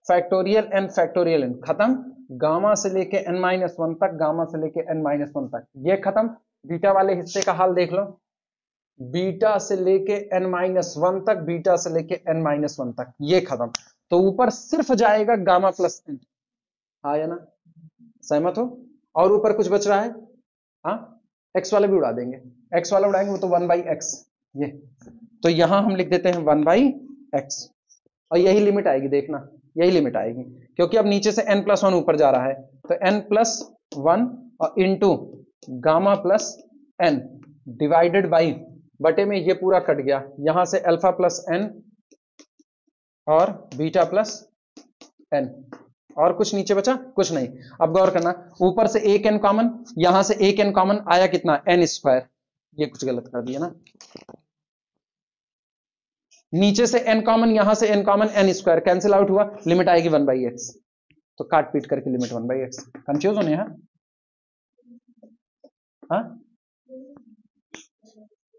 फैक्टोरियल एन खत्म, गामा से लेके एन माइनस वन तक, गामा से लेके एन माइनस वन तक ये खत्म। बीटा वाले हिस्से का हाल देख लो, बीटा से लेके एन माइनस वन तक, बीटा से लेके एन माइनस वन तक ये खत्म। तो ऊपर सिर्फ जाएगा गामा प्लस एन। हाँ या ना? सहमत हो? और ऊपर कुछ बच रहा है? हाँ, एक्स वाला भी उड़ा देंगे, एक्स वाला उड़ाएंगे वो तो वन बाई एक्स, ये तो यहां हम लिख देते हैं वन बाई एक्स, और यही लिमिट आएगी, देखना यही लिमिट आएगी, क्योंकि अब नीचे से n प्लस वन ऊपर जा रहा है, तो n प्लस वन और into gamma plus n divided by बटे में ये पूरा कट गया, यहां से अल्फा प्लस एन और बीटा प्लस एन, और कुछ नीचे बचा? कुछ नहीं। अब गौर करना, ऊपर से एक एन कॉमन, यहां से एक एन कॉमन आया, कितना? N square. ये कुछ गलत कर दिया ना, नीचे से एन कॉमन, यहां से n common, n square cancel out हुआ, लिमिट आएगी 1/x, तो काट पीट करके लिमिट 1/x। कंफ्यूज होने हैं? हाँ,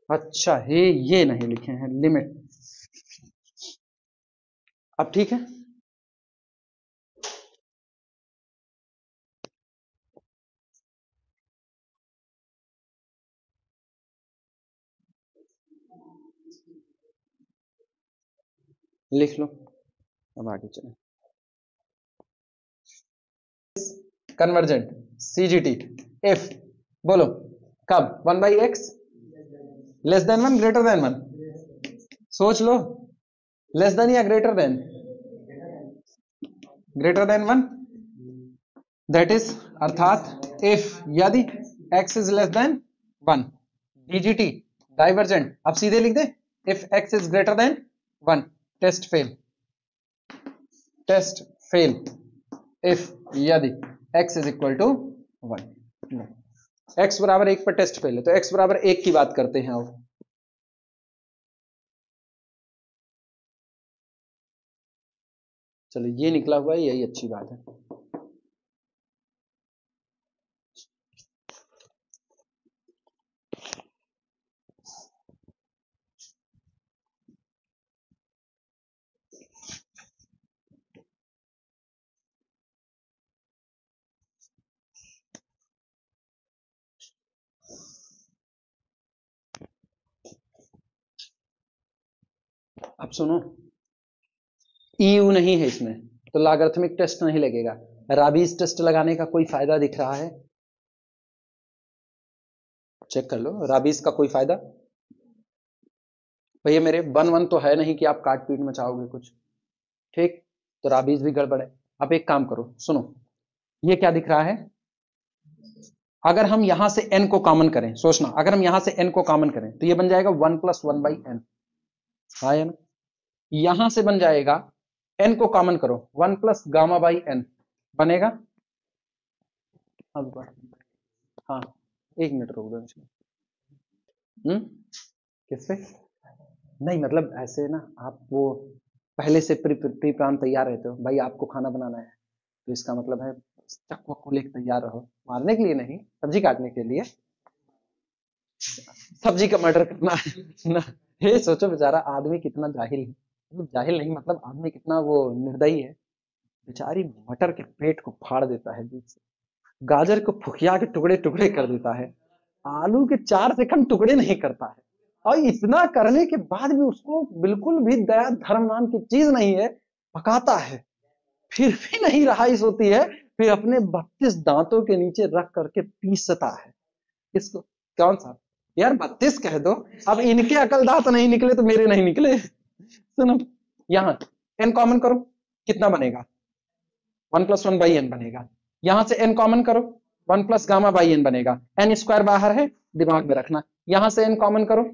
अच्छा है, ये नहीं लिखे हैं लिमिट। अब ठीक है, लिख लो। अब आगे चलें। कन्वर्जेंट सीजीटी इफ, बोलो कब? 1/x less than 1 greater than 1? सोच लो, लेस देन या greater than? Greater than 1, that is अर्थात इफ, यदि x is less than 1, DGT divergent. अब सीधे लिख दे, if x is greater than 1, test fail, test fail if, यदि x is equal to 1। x बराबर 1 पर टेस्ट फेल है, तो x बराबर 1 की बात करते हैं। अब चलो, ये निकला हुआ है, यही अच्छी बात है। अब सुनो, EU नहीं है इसमें, तो लॉगरिथमिक टेस्ट नहीं लगेगा। राबीज टेस्ट लगाने का कोई फायदा दिख रहा है? चेक कर लो, राबीज का कोई फायदा? भैया मेरे 1-1 तो है नहीं कि आप काट पीट मचाओगे कुछ, ठीक? तो राबीज भी गड़बड़ है। अब एक काम करो, सुनो, ये क्या दिख रहा है? अगर हम यहां से n को कॉमन करें, सोचना, अगर हम यहां से n को कॉमन करें तो ये बन जाएगा 1 + 1/n, हाँ या ना? यहां से बन जाएगा, n को कॉमन करो, 1 + γ/n बनेगा। अब हाँ, 1 मिनट रुक दो इसमें। किस पे? नहीं मतलब ऐसे ना, आप वो पहले से प्री प्लान तैयार रहते हो, भाई आपको खाना बनाना है, तो इसका मतलब है चक्कू को लेकर तैयार रहो, मारने के लिए नहीं, सब्जी काटने के लिए, सब्जी का मर्डर करना है ना। ये सोचो बेचारा आदमी कितना जाहिल है, जाहिल नहीं मतलब आदमी कितना वो निर्दयी है, बेचारी मटर के पेट को फाड़ देता है बीच से, गाजर को फुकिया के टुकड़े टुकड़े कर देता है, आलू के 4 सेकंड टुकड़े नहीं करता है, और इतना करने के बाद भी उसको बिल्कुल भी दया धर्म नाम की चीज नहीं है, पकाता है, फिर भी नहीं रहाइश होती है, फिर अपने 32 दांतों के नीचे रख करके पीसता है इसको। कौन सा यार, 32 कह दो, अब इनके अकल दांत नहीं निकले तो मेरे नहीं निकले। सुनो, यहां n कॉमन करो, कितना बनेगा? 1 + 1/n बनेगा। यहां से n कॉमन करो, 1 + γ/n बनेगा। n स्क्वायर बाहर है, दिमाग में रखना, यहां से n कॉमन करो,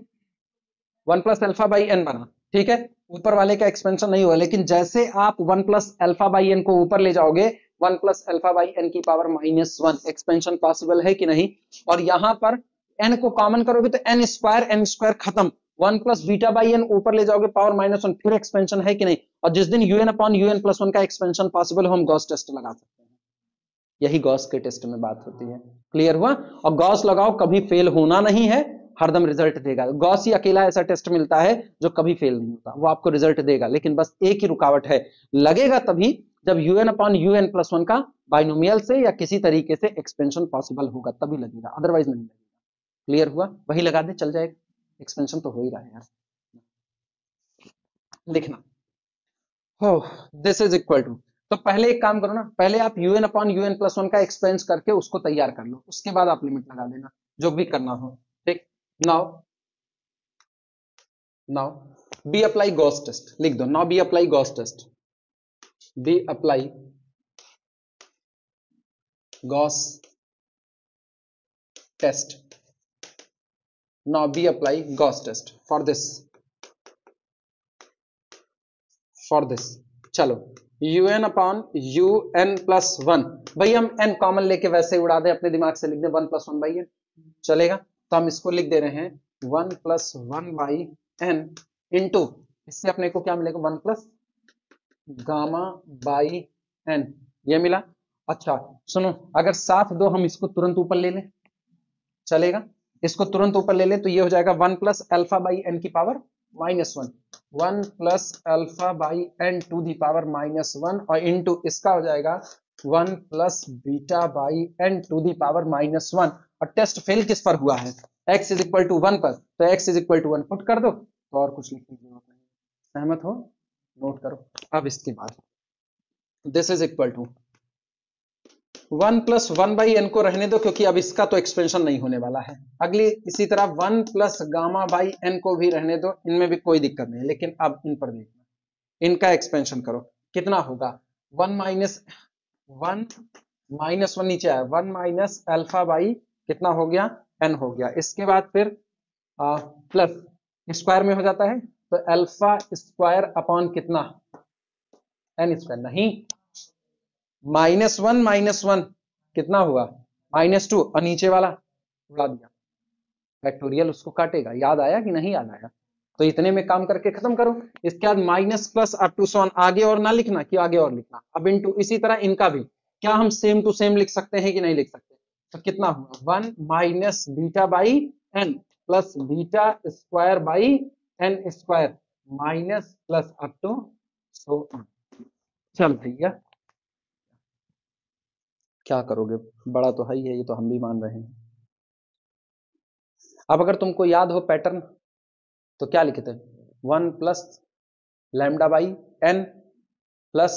1 + α/n बना, ठीक है? ऊपर वाले का एक्सपेंशन नहीं हुआ, लेकिन जैसे आप 1 + α/n को ऊपर ले जाओगे, 1 + α/n की पावर -1, एक्सपेंशन पॉसिबल है कि नहीं? और यहां पर n को कॉमन करोगे तो n स्क्वायर खत्म, 1 + β/n ऊपर ले जाओगे पावर -1, फिर एक्सपेंशन है कि नहीं? और जिस दिन un/un+1 का एक्सपेंशन पॉसिबल हो, हम गॉस टेस्ट लगा सकते हैं। यही गॉस के टेस्ट में बात होती है। क्लियर हुआ? और गॉस लगाओ, कभी फेल होना नहीं है, हरदम रिजल्ट देगा। गॉस ही अकेला ऐसा टेस्ट मिलता है जो कभी फेल नहीं होता, वो आपको रिजल्ट देगा, लेकिन बस एक ही रुकावट है, लगेगा तभी जब un/un+1 का बाइनोमियल से या किसी तरीके से एक्सपेंशन पॉसिबल होगा, तभी लगेगा, अदरवाइज नहीं लगेगा। क्लियर हुआ? वही लगा दे, चल जाएगा, एक्सपेंशन तो हो ही रहा है यार। लिखना हो, दिस इज इक्वल टू, तो पहले एक काम करो ना, पहले आप un/un+1 का एक्सपेंस करके उसको तैयार कर लो, उसके बाद आप लिमिट लगा देना, जो भी करना हो, ठीक? Now we apply Gauss test लिख दो, now we apply Gauss test, we apply Gauss test. Now we apply Gauss test for this चलो un upon un plus one, भाई हम n कॉमन लेके वैसे उड़ा दे, अपने दिमाग से लिख दे 1 प्लस 1/n, चलेगा? तो हम इसको लिख दे रहे हैं 1 प्लस 1/n इंटू, इससे अपने को क्या मिलेगा 1 प्लस गामा बाई n, ये मिला। अच्छा सुनो, अगर साथ दो हम इसको तुरंत ऊपर ले लें, चलेगा? इसको तुरंत ऊपर ले लें तो ये हो जाएगा 1 प्लस अल्फा बाई n की पावर -1, 1 plus alpha by n to the power -1 और इंटू इसका हो जाएगा 1 plus beta by n to the power -1। और टेस्ट फेल किस पर हुआ है? x इज इक्वल टू 1 पर, तो x is equal to 1 put कर दो, तो और कुछ लिखने की जरूरत नहीं। सहमत हो? नोट करो। अब इसके बाद this is equal to 1 plus 1/n को रहने दो, क्योंकि अब इसका तो एक्सपेंशन नहीं होने वाला है। अगली इसी तरह 1 प्लस गामा बाई n को भी रहने दो, इनमें भी कोई दिक्कत नहीं, लेकिन अब इन पर देखना, इनका एक्सपेंशन करो, कितना होगा 1 माइनस 1 नीचे आया, 1 माइनस अल्फा बाई कितना हो गया n हो गया। इसके बाद फिर प्लस स्क्वायर में हो जाता है, तो अल्फा स्क्वायर अपॉन कितना n स्क्वायर, नहीं -1 कितना हुआ -2, और नीचे वाला उड़ा दिया, फैक्टोरियल उसको काटेगा। याद आया कि नहीं याद आया? तो इतने में काम करके खत्म करो। इसके बाद माइनस प्लस अप टू सोन, आगे और ना लिखना कि आगे और लिखना। अब इनटू इसी तरह इनका भी क्या हम सेम टू सेम लिख सकते हैं कि नहीं लिख सकते? तो कितना हुआ 1 minus beta by n plus beta square by n square minus plus up to so. चल भैया क्या करोगे, बड़ा तो है ही है, ये तो हम भी मान रहे हैं। अब अगर तुमको याद हो पैटर्न तो क्या लिखे थे? 1 plus lambda by n plus,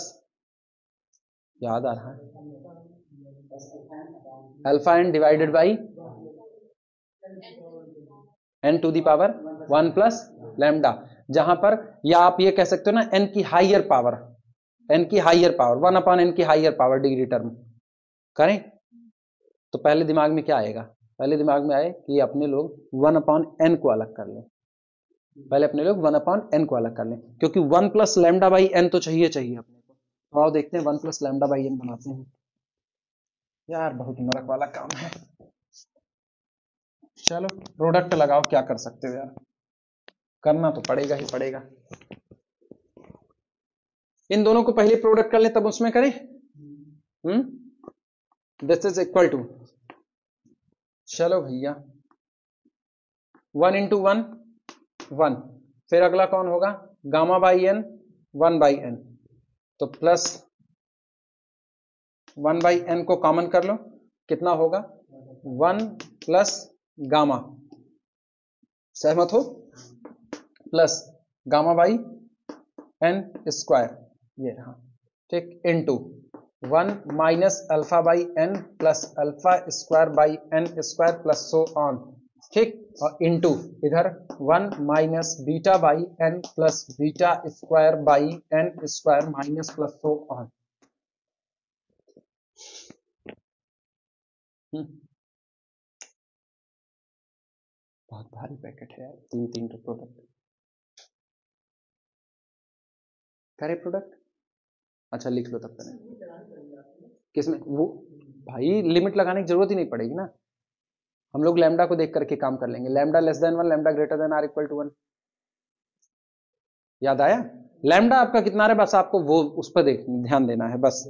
याद आ रहा है, alpha n divided by n to the power 1 plus lambda, जहां पर या आप ये कह सकते हो ना n की हाइयर पावर, n की हाइयर पावर 1 अपॉन n की हाइयर पावर डिग्री टर्म करें तो पहले दिमाग में क्या आएगा? पहले दिमाग में आए कि अपने लोग 1 अपॉन n को अलग कर लें, पहले अपने लोग 1 अपॉन n को अलग कर लें, क्योंकि 1 प्लस लैम्डा बाई n तो चाहिए अपने को। तो आओ देखते हैं 1 प्लस लैम्डा बाई n बनाते हैं। यार बहुत नरक वाला काम है, चलो प्रोडक्ट लगाओ, क्या कर सकते हो यार, करना तो पड़ेगा ही पड़ेगा। इन दोनों को पहले प्रोडक्ट कर ले तब उसमें करें। दिस इज इक्वल टू, चलो भैया 1 इंटू 1 1, फिर अगला कौन होगा गामा बाई n 1/n, तो प्लस 1/n को कॉमन कर लो, कितना होगा 1 प्लस गामा, सहमत हो, plus gamma by n square, ये रहा ठीक, into 1 minus alpha by n plus alpha square by n square plus so on, ठीक, और इनटू इधर 1 minus beta by n plus beta square by n square minus plus so on. बहुत भारी packet है यार, 3 प्रोडक्ट करे product. अच्छा लिख लो तब तक, किसमें वो भाई लिमिट लगाने की जरूरत ही नहीं पड़ेगी ना, हम लोग लैम्डा को देख करके काम कर लेंगे, lambda less than 1, lambda greater than or equal to 1। याद आया? लैम्डा आपका कितना है, बस आपको वो उस पर ध्यान देना है बस।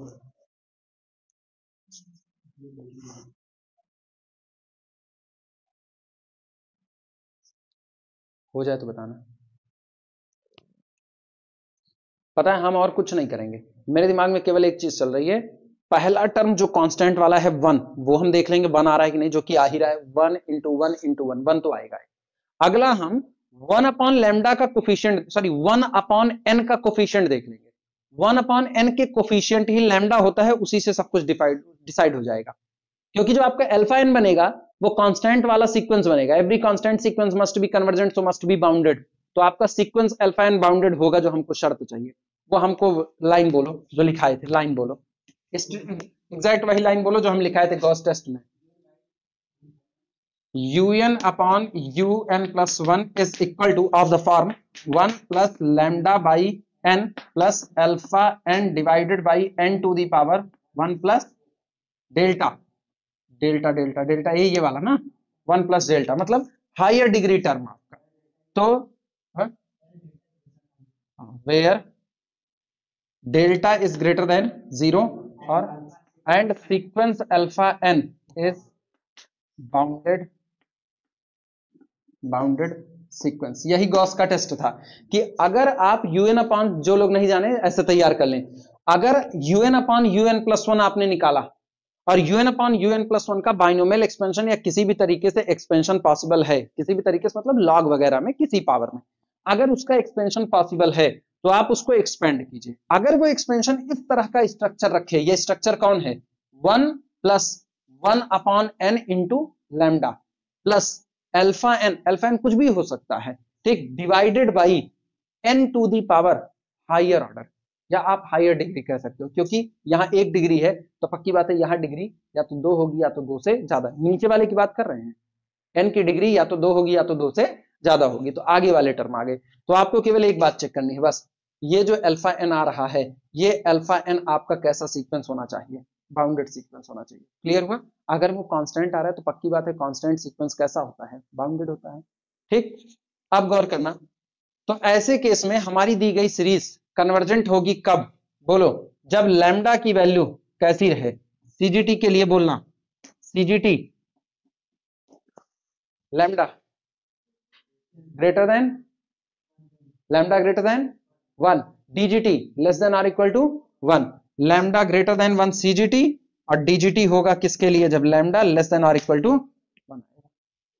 हो जाए तो बताना। पता है हम और कुछ नहीं करेंगे, मेरे दिमाग में केवल एक चीज चल रही है, पहला टर्म जो कांस्टेंट वाला है 1, वो हम देख लेंगे 1 आ रहा है कि नहीं, जो कि आ ही रहा है 1 इंटू 1 इंटू 1, 1 तो आएगा। अगला हम 1 अपॉन लैम्डा का कोफिशिएंट, सॉरी 1 अपॉन n का कोफिशिएंट देख लेंगे। 1 अपॉन n के कोफिशिएंट ही लैम्डा होता है, उसी से सब कुछ डिसाइड हो जाएगा, क्योंकि जो आपका अल्फा n बनेगा वो कांस्टेंट वाला सीक्वेंस बनेगा, every constant sequence must be convergent so must be bounded, तो आपका सीक्वेंस अल्फा n बाउंडेड होगा, जो हमको शर्त चाहिए वो हमको लाइन बोलो जो लिखाए थे, लाइन बोलो एग्जैक्ट वही लाइन बोलो जो हम लिखाए थे गॉस टेस्ट में। un upon un plus 1 is equal to of the form 1 plus lambda by n plus alpha n divided by n to the power 1 plus delta delta delta delta ये वाला ना 1 plus delta मतलब higher degree term आपका। तो where delta is greater than 0 और and sequence alpha n is bounded sequence. यही Gauss का test था कि अगर आप un अपॉन, जो लोग नहीं जाने ऐसे तैयार कर लें, अगर un अपॉन un प्लस 1 आपने निकाला और un अपॉन un प्लस 1 का बाइनोमियल एक्सपेंशन या किसी भी तरीके से एक्सपेंशन पॉसिबल है, किसी भी तरीके से मतलब लॉग वगैरह में किसी पावर में, अगर उसका एक्सपेंशन पॉसिबल है तो आप उसको एक्सपेंड कीजिए। अगर वो एक्सपेंशन इस तरह का स्ट्रक्चर रखे, ये स्ट्रक्चर कौन है, 1 plus 1 upon n into lambda plus alpha n कुछ भी हो सकता है, ठीक, divided by n to the power higher order, या आप हायर डिग्री कह सकते हो, क्योंकि यहां 1 डिग्री है तो पक्की बात है यहां डिग्री या तो 2 होगी या तो 2 से ज्यादा। नीचे वाले की बात कर रहे हैं, n की डिग्री या तो 2 होगी या तो 2 से ज्यादा होगी, तो आगे वाले टर्म आ गए। तो आपको केवल एक बात चेक करनी है बस, ये जो अल्फा n आ रहा है, ये अल्फा n आपका कैसा सीक्वेंस होना चाहिए, बाउंडेड सीक्वेंस होना चाहिए। क्लियर हुआ? अगर वो कांस्टेंट आ रहा है तो पक्की बात है कांस्टेंट सीक्वेंस कैसा होता है, बाउंडेड होता है। ठीक, अब गौर करना, तो ऐसे केस में हमारी दी गई सीरीज कन्वर्जेंट होगी कब, बोलो, जब लैम्डा की वैल्यू कैसी रहे, सीजीटी के लिए बोलना, CGT lambda greater than 1, DGT less than or equal to 1, lambda greater than 1 CGT, और डीजीटी होगा किसके लिए, जब lambda less than or equal to 1।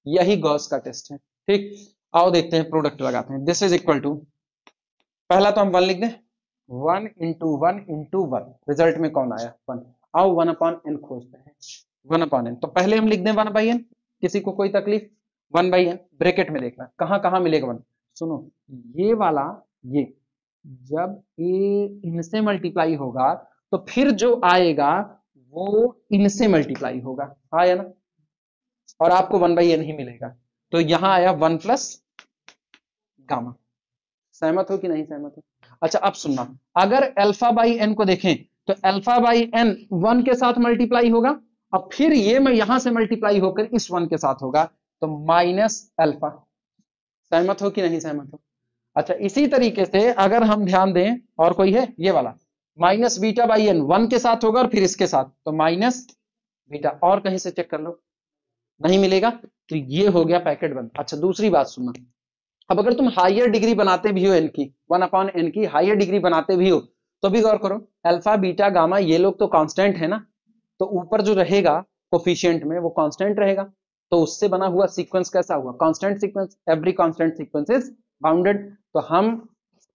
यही गॉस का टेस्ट है। ठीक, आओ देखते हैं, प्रोडक्ट लगाते हैं। दिस इज इक्वल टू, पहला तो हम 1 लिख दें, 1 इंटू 1 इंटू 1, रिजल्ट में कौन आया, 1। आओ 1 अपॉन n खोजते हैं, 1 अपॉन n, तो पहले हम लिख दें 1 बाई n, किसी को कोई तकलीफ, 1 बाई n, ब्रैकेट में देखना कहां कहां मिलेगा 1, सुनो, ये वाला, ये जब ये इनसे मल्टीप्लाई होगा तो फिर जो आएगा वो इनसे मल्टीप्लाई होगा, आया ना, और आपको 1 बाई n ही मिलेगा, तो यहां आया 1 प्लस गामा। सहमत हो कि नहीं सहमत हो? अच्छा अब सुनना, अगर अल्फा बाई n को देखें तो अल्फा बाई n 1 के साथ मल्टीप्लाई होगा और फिर ये मैं यहां से मल्टीप्लाई होकर इस 1 के साथ होगा, तो माइनस अल्फा। सहमत हो कि नहीं सहमत हो? अच्छा इसी तरीके से अगर हम ध्यान दें, और कोई है, ये वाला माइनस बीटा बाई n 1 के साथ होगा और फिर इसके साथ, तो माइनस बीटा, और कहीं से चेक कर लो, नहीं मिलेगा, तो ये हो गया पैकेट बंद। अच्छा दूसरी बात सुनना, अब अगर तुम हायर डिग्री बनाते भी हो n की, 1 अपॉन n की हायर डिग्री बनाते भी हो, तो भी गौर करो, अल्फा बीटा गामा ये लोग तो कांस्टेंट है ना, तो ऊपर जो रहेगा कोफिशिएंट में वो कांस्टेंट रहेगा, तो उससे बना हुआ सीक्वेंस कैसा हुआ, constant sequence. Every constant sequence is bounded, तो हम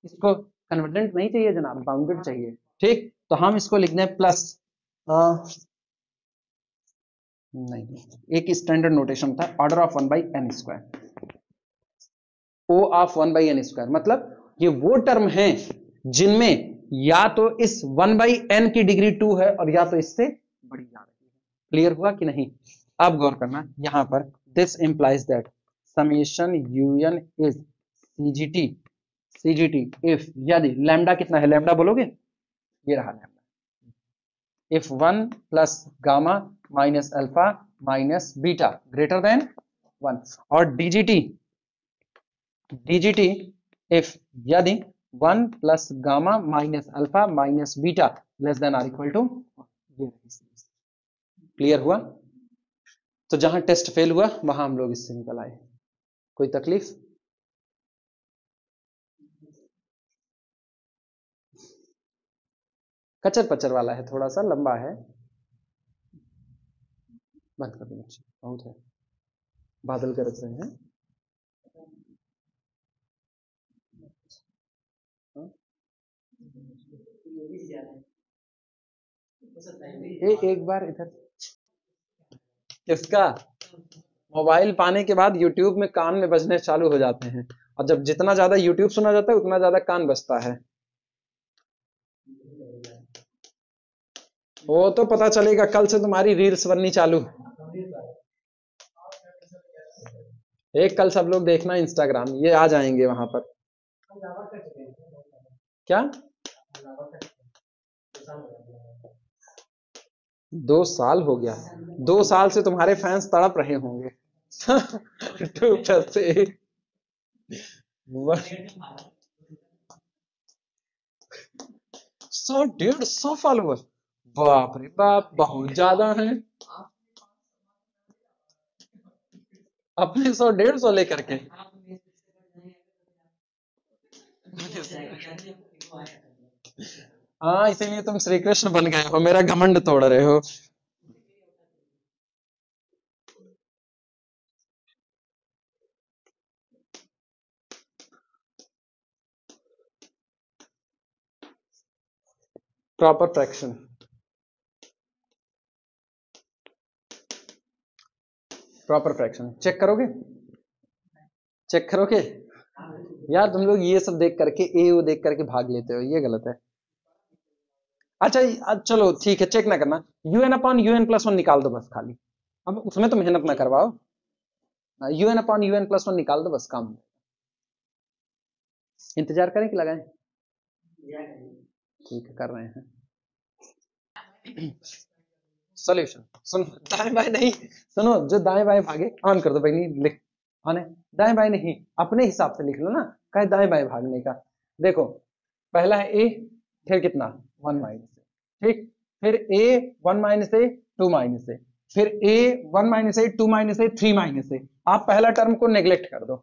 इसको कन्वर्जेंट नहीं चाहिए जनाब, बाउंडेड चाहिए। ठीक, तो हम इसको लिख दें प्लस, नहीं, एक स्टैंडर्ड नोटेशन था, order of 1 by n square, O of 1 by n square, मतलब ये वो टर्म हैं जिनमें या तो इस 1 बाई n की डिग्री 2 है और या तो इससे बड़ी जा रही है। क्लियर हुआ कि नहीं? अब गौर करना यहां पर, this implies that summation un is CGT if, यदि लैम्डा कितना है, लैम्डा बोलोगे, ये रहा lambda, if 1 plus gamma minus alpha minus beta greater than 1, और डीजीटी इफ, यदि 1 plus gamma minus alpha minus beta less than or equal to, ये clear हुआ? तो जहां टेस्ट फेल हुआ वहां हम लोग इससे निकल आए। कोई तकलीफ? कचर पचर वाला है, थोड़ा सा लंबा है, बंद कर दो, बहुत है, बादल गरज रहे हैं। एक बार इधर, किसका मोबाइल पाने के बाद यूट्यूब में कान में बजने चालू हो जाते हैं, और जब जितना ज्यादा यूट्यूब सुना जाता है उतना ज्यादा कान बजता है। वो तो पता चलेगा, कल से तुम्हारी रील्स बननी चालू। एक कल सब लोग देखना इंस्टाग्राम, ये आ जाएंगे वहां पर। क्या 2 साल हो गया? 2 साल से तुम्हारे फैंस तड़प रहे होंगे। 2+8 100-150 फॉलोवर, बाप रे बाप, बहुत ज्यादा है। अपने 100-150 लेकर के। हाँ, इसीलिए तुम श्री कृष्ण बन गए हो, मेरा घमंड तोड़ रहे हो। Proper fraction, proper fraction check करोगे? चेक करोगे? यार तुम लोग ये सब देख करके, ए ओ देख करके भाग लेते हो, ये गलत है। अच्छा चलो ठीक है, चेक ना करना। UN/UN+1 निकाल दो बस खाली, अब उसमें तो मेहनत ना करवाओ। UN/UN+1 निकाल दो बस, काम। इंतजार करें कि लगाएं? ठीक है, कर रहे हैं। सॉल्यूशन सुनो, दाएं बाएं नहीं, सुनो, जो दाएं बाएं भागे ऑन कर दो भाई, नहीं लिख, ऑन है। दाएं बाएं नहीं, अपने हिसाब से लिख लो ना, कहे दाएं बाएं भागने का। देखो, पहला है ए, फिर कितना 1 - ए, ठीक, फिर ए 1 - ए 2 - ए, फिर ए 1 - ए 2 - ए 3 - ए। आप पहला टर्म को नेग्लेक्ट कर दो,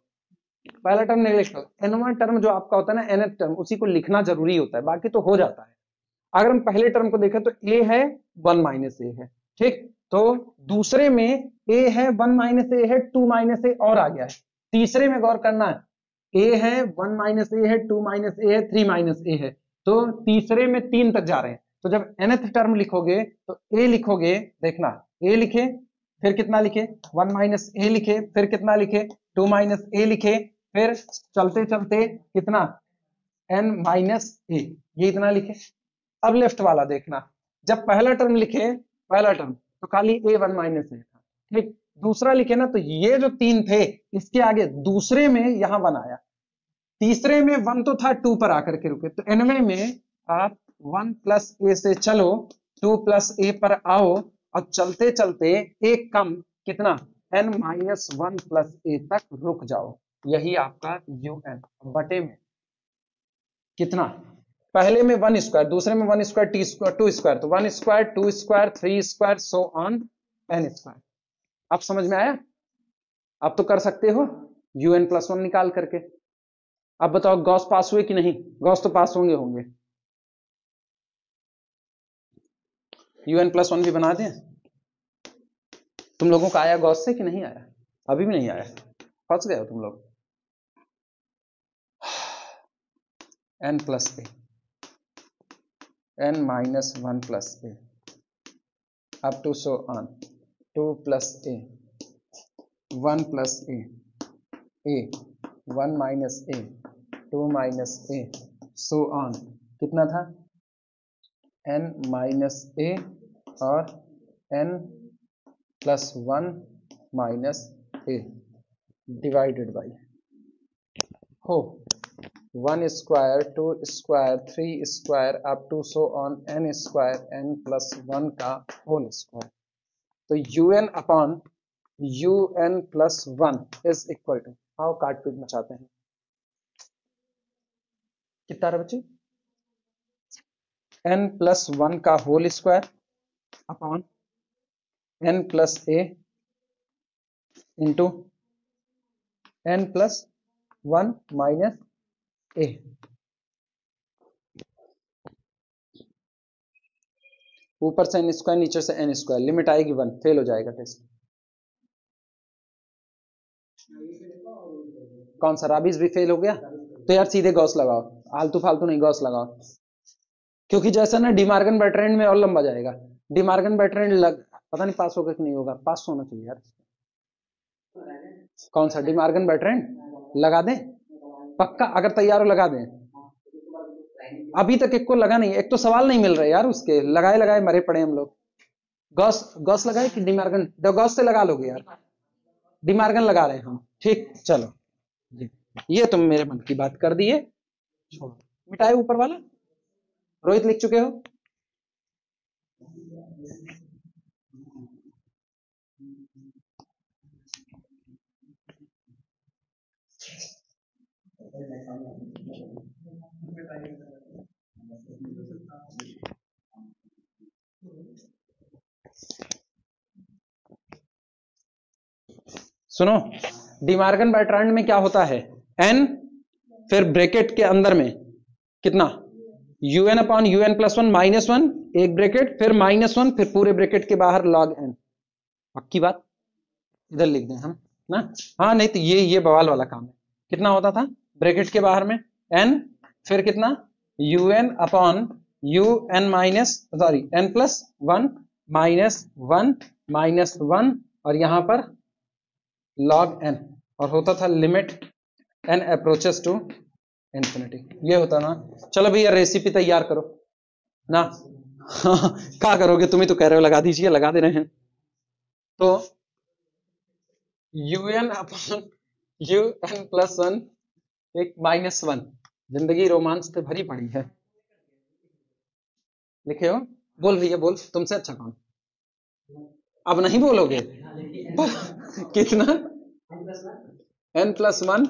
पहला टर्म नेग्लेक्ट करो। एनवां टर्म जो आपका होता है ना, nth टर्म, उसी को लिखना जरूरी होता है, बाकी तो हो जाता है। अगर हम पहले टर्म को देखें तो ए है 1 - ए है, ठीक, तो दूसरे में ए है 1 - ए है 2 - ए और आ गया है। तीसरे में गौर करना है, ए है 1 - ए है 2 - ए है 3 - ए है, तो तीसरे में 3 तक जा रहे हैं। तो जब nth टर्म लिखोगे तो ए लिखोगे, देखना, ए लिखे, फिर कितना लिखे 1 - ए लिखे, फिर कितना लिखे 2 - ए लिखे, फिर चलते चलते कितना n - ए, ये इतना लिखे। अब लेफ्ट वाला देखना, जब पहला टर्म लिखे, पहला टर्म तो खाली ए 1 - ए था, ठीक, दूसरा लिखे ना, तो ये जो 3 थे, इसके आगे दूसरे में यहां 1 आया, तीसरे में 1 तो था, 2 पर आकर के रुके, तो एनवे में आप 1 + ए से चलो, 2 + ए पर आओ, और चलते चलते एक कम कितना n-1 + ए तक रुक जाओ, यही आपका UN बटे में कितना, पहले में 1 स्क्वायर, दूसरे में 1 स्क्वायर, टी स्क्वायर 2 स्क्वायर, तो 1 square 2 square 3 square so on n square. अब समझ में आया? अब तो कर सकते हो UN+1 निकाल करके। अब बताओ गॉस पास हुए कि नहीं? गॉस तो पास होंगे होंगे। UN+1 भी बना दें? तुम लोगों का आया गॉस से कि नहीं आया? अभी भी नहीं आया, फंस गए हो तुम लोग। n+a, n-1 + a up to so on 2 + a 1 + a 1 - a 2 - a so on, कितना था n-a और n+1 - a डिवाइडेड बाई हो 1 square 2 square 3 square up to so on n square n+1 का होल स्क्वायर। तो UN/UN+1 इज इक्वल टू, आओ काटपीट मचाते हैं, कितना रहा बच्चे, n+1 का whole square upon n+a into n+1 - a। ऊपर से n स्क्वायर, नीचे से n स्क्वायर, लिमिट आएगी 1, फेल हो जाएगा टेस्ट। कौन सा राबिस भी फेल हो गया? तो यार सीधे गॉस लगाओ, आलतू फालतू नहीं, गॉस लगाओ, क्योंकि जैसा ना डिमार्गन बैटरेंड में और लंबा जाएगा। डिमार्गन बैटरेंड पता नहीं पास होगा कि नहीं होगा, पास होना चाहिए यार। कौन सा डिमार्गन बैटरेंड लगा दें? पक्का? अगर तैयार हो लगा दें। अभी तक एक को लगा नहीं, एक तो सवाल नहीं मिल रहे यार उसके, लगाए लगाए मरे पड़े हम लोग। गॉस लगाए कि डिमार्गन, गॉस से लगा लोगे यार। डिमार्गन लगा रहे हैं हम, ठीक। चलो ये तुम मेरे मन की बात कर दिए, छोड़ो, मिटाए ऊपर वाला। रोहित लिख चुके हो? सुनो, डिमार्गन बर्ट्रांड में क्या होता है, एन फिर ब्रैकेट के अंदर में कितना, un upon un plus one minus one, एक ब्रैकेट फिर माइनस वन, फिर पूरे ब्रैकेट के बाहर log n। पक्की बात, इधर लिख दें हम ना। हाँ नहीं तो ये बवाल वाला काम है। कितना होता था ब्रैकेट के बाहर में, n फिर कितना, un upon un minus sorry n plus one minus one और यहां पर log n, और होता था limit n approaches to infinity. ये होता ना। चलो भैया रेसिपी तैयार करो ना। क्या करोगे, तुम्हें तो कह रहे हो लगा दीजिए, लगा दे रहे हैं। तो un upon un plus one एक माइनस वन, जिंदगी रोमांच से भरी पड़ी है। लिखे हो? बोल भैया बोल, तुमसे अच्छा कौन? अब नहीं बोलोगे? कितना, n प्लस वन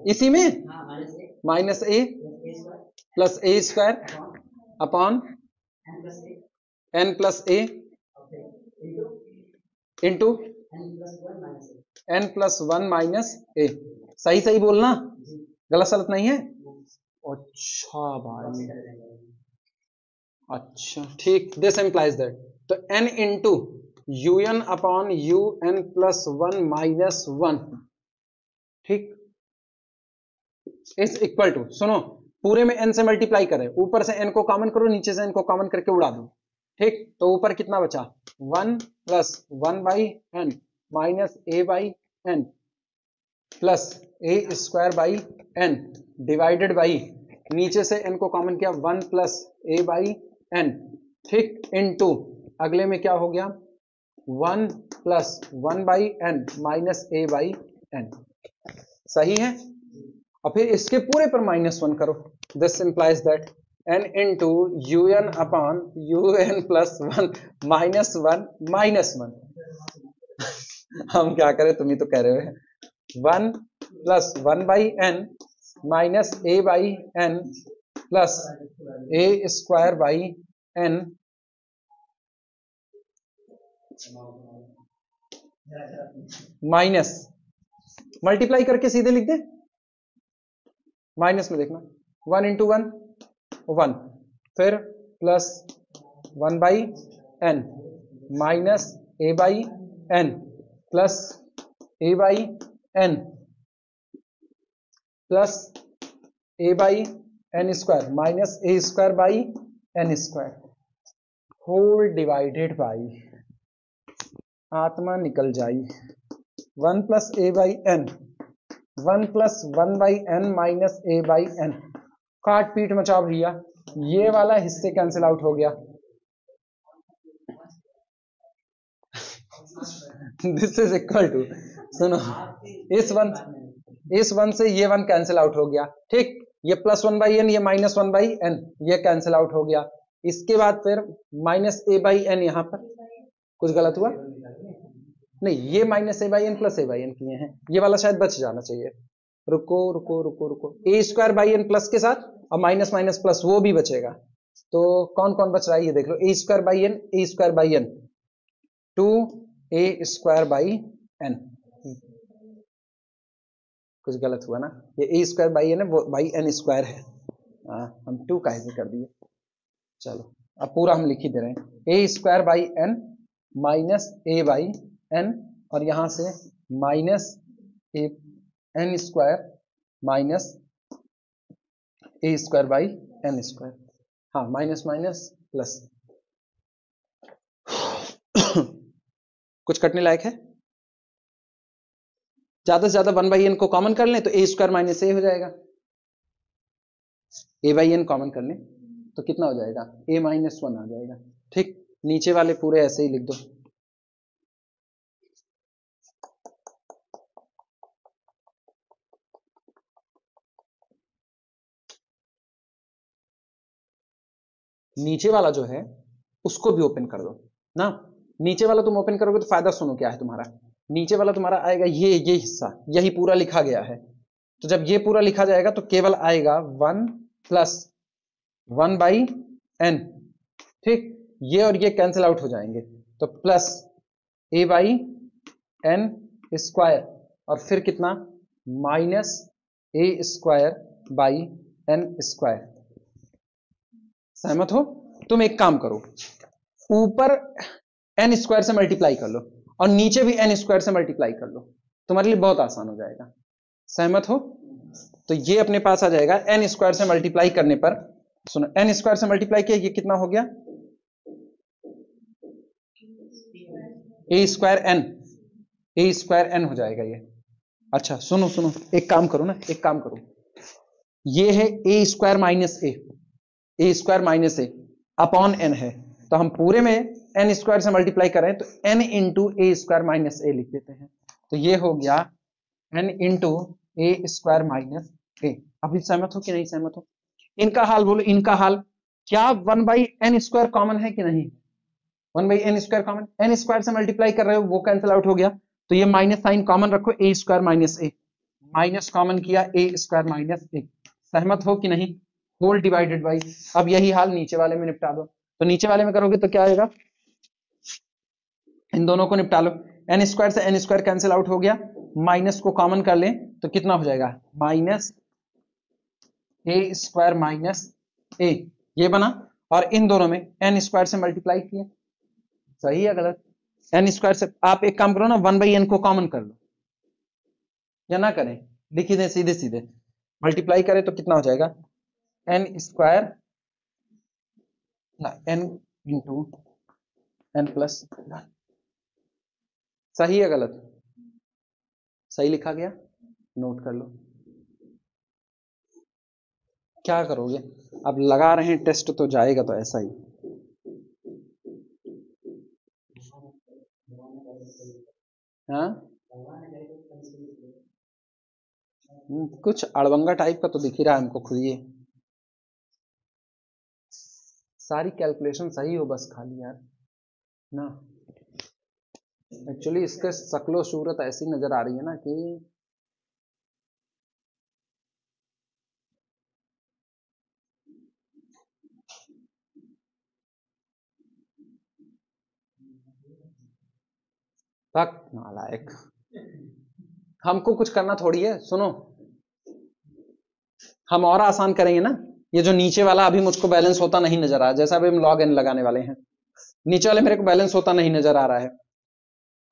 इसी में minus A plus A square upon n plus A into n plus one minus A. सही सही बोलना, गलत सलत नहीं है। अच्छा भाई, अच्छा ठीक। दिस इंप्लाइज दैट, तो n into un upon un plus one minus one, ठीक, इज इक्वल टू, सुनो पूरे में n से मल्टीप्लाई करें, ऊपर से n को कॉमन करो, नीचे से n को कॉमन करके उड़ा दो, ठीक। तो ऊपर कितना बचा, one plus one by N minus A by N plus A square by N divided by, नीचे से n को कॉमन किया, one plus A by N, ठीक, इनटू अगले में क्या हो गया, one plus one by N minus A by N. सही है। और फिर इसके पूरे पर माइनस वन करो। This implies that n into un upon un plus one minus one. हम क्या करें, तुम ही तो कह रहे हो। One plus one by N minus A by N plus A square by N minus, multiply करके सीधे लिख दे, माइनस में देखना, वन इंटू वन वन, फिर plus one by N minus A by N plus A by N plus A by N square minus A square by N square whole divided by, आत्मा निकल जाई, one plus A by N, one plus one by N minus A by N. काट पीट मचाओ भैया, ये वाला हिस्से cancel out हो गया। दिस इज इक्वल टू, सुनो इस वन से ये वन कैंसिल आउट हो गया, ठीक, ये प्लस वन बाई एन, ये माइनस वन बाई एन, ये कैंसिल आउट हो गया। इसके बाद फिर माइनस ए बाई एन, यहां पर कुछ गलत हुआ नहीं, ये minus A by N plus A by N किए हैं, ये वाला शायद बच जाना चाहिए। रुको रुको रुको रुको, ए स्क्वायर बाई एन प्लस के साथ और माइनस माइनस प्लस वो भी बचेगा, तो कौन कौन बच रहा है ये देख लो, A square by N to A square by N, कुछ गलत हुआ ना, ये ए स्क्वायर बाई एन है, वो बाई एन स्क्वायर है, हम टू का ऐसे कर दिए। चलो अब पूरा हम लिख ही दे रहे हैं, A square by N minus A by N, और यहां से minus A N square minus A square by N square, हाँ माइनस माइनस प्लस। कुछ कटने लायक है? ज्यादा से ज्यादा वन बाई एन को कॉमन कर लें तो ए स्क्वायर माइनस ए हो जाएगा, ए बाई एन कॉमन कर लें तो कितना हो जाएगा, ए माइनस वन आ जाएगा, ठीक। नीचे वाले पूरे ऐसे ही लिख दो, नीचे वाला जो है उसको भी ओपन कर दो ना। नीचे वाला तुम ओपन करोगे तो फायदा सुनो क्या है तुम्हारा, नीचे वाला तुम्हारा आएगा ये हिस्सा, यही पूरा लिखा गया है। तो जब ये पूरा लिखा जाएगा तो केवल आएगा 1 प्लस 1/n, ठीक, ये और ये कैंसिल आउट हो जाएंगे, तो प्लस a/n स्क्वायर और फिर कितना माइनस a²/n स्क्वायर। सहमत हो? तुम एक काम करो, ऊपर n स्क्वायर से मल्टीप्लाई कर लो और नीचे भी n स्क्वायर से मल्टीप्लाई कर लो, तुम्हारे लिए बहुत आसान हो जाएगा। सहमत हो? तो ये अपने पास आ जाएगा n स्क्वायर से मल्टीप्लाई करने पर, सुनो n स्क्वायर से मल्टीप्लाई किया, ये कितना हो गया a²n हो जाएगा ये। अच्छा सुनो सुनो, एक काम करो ना, एक काम करो, ये है a² minus a upon n है, तो हम पूरे में n स्क्वायर से मल्टीप्लाई कर रहे हैं तो n into a² minus a लिख देते हैं, तो ये हो गया n into a² minus a। अभी सहमत हो कि नहीं सहमत हो? इनका हाल बोलो, इनका हाल। क्या 1/n² कॉमन है कि नहीं? 1/n² कॉमन, n स्क्वायर से मल्टीप्लाई कर रहे हो वो कैंसिल आउट हो गया, तो ये माइनस साइन कॉमन रखो, a² minus a, minus common किया a² माइनस a। सहमत हो कि नहीं? होल डिवाइडेड बाई, अब यही हाल नीचे वाले में निपटा दो, तो नीचे वाले में करोगे तो क्या आएगा, इन दोनों को निपटा लो, n स्क्वायर से n स्क्वायर कैंसिल आउट हो गया, माइनस को कॉमन कर ले तो कितना हो जाएगा माइनस a² माइनस a, ये बना, और इन दोनों में n स्क्वायर से मल्टीप्लाई किया। सही है गलत? n स्क्वायर से आप एक काम करो ना, 1/n को कॉमन कर लो, या ना करें, लिखी दें सीधे सीधे, मल्टीप्लाई करें तो कितना हो जाएगा n स्क्वायर ना n इंटू n प्लस। सही है गलत? सही लिखा गया, नोट कर लो। क्या करोगे अब, लगा रहे हैं टेस्ट तो जाएगा तो ऐसा ही। हाँ कुछ अड़बंगा टाइप का तो दिख ही रहा है हमको खुद ही। सारी कैलकुलेशन सही हो बस खाली यार ना। एक्चुअली इसके शक्लो सूरत ऐसी नजर आ रही है ना कि तक नालायक, हमको कुछ करना थोड़ी है। सुनो, हम और आसान करेंगे ना, ये जो नीचे वाला अभी मुझको बैलेंस होता नहीं नजर आ रहा, जैसा अभी हम log n लगाने वाले हैं, नीचे वाले मेरे को बैलेंस होता नहीं नजर आ रहा है।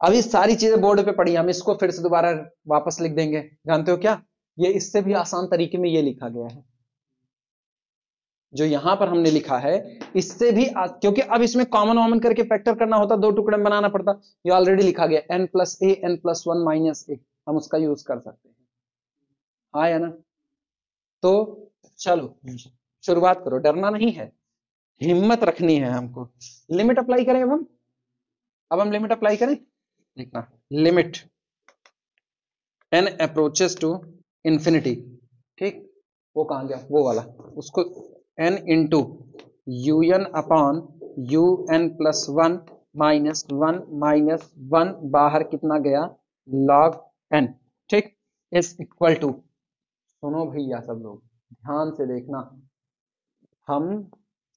अभी सारी चीजें बोर्ड पे पड़ी, हम इसको फिर से दोबारा वापस लिख देंगे। जानते हो क्या, ये इससे भी आसान तरीके में ये लिखा गया है, जो यहां पर हमने लिखा है इससे भी क्योंकि अब इसमें कॉमन वॉमन करके फैक्टर करना होता, दो टुकड़े में बनाना पड़ता, ये ऑलरेडी लिखा गया n plus a n plus 1 minus a, हम उसका यूज कर सकते हैं। हाँ या ना? तो चलो शुरुआत करो, डरना नहीं है, हिम्मत रखनी है हमको। लिमिट अप्लाई करें अब हम लिमिट अप्लाई करें, देखना limit n approaches to infinity, ठीक, वो कहां गया वो वाला, उसको n into un upon un plus 1 minus 1 minus 1 बाहर कितना गया log n, ठीक, इज इक्वल टू, सुनो भैया सब लोग ध्यान से देखना, हम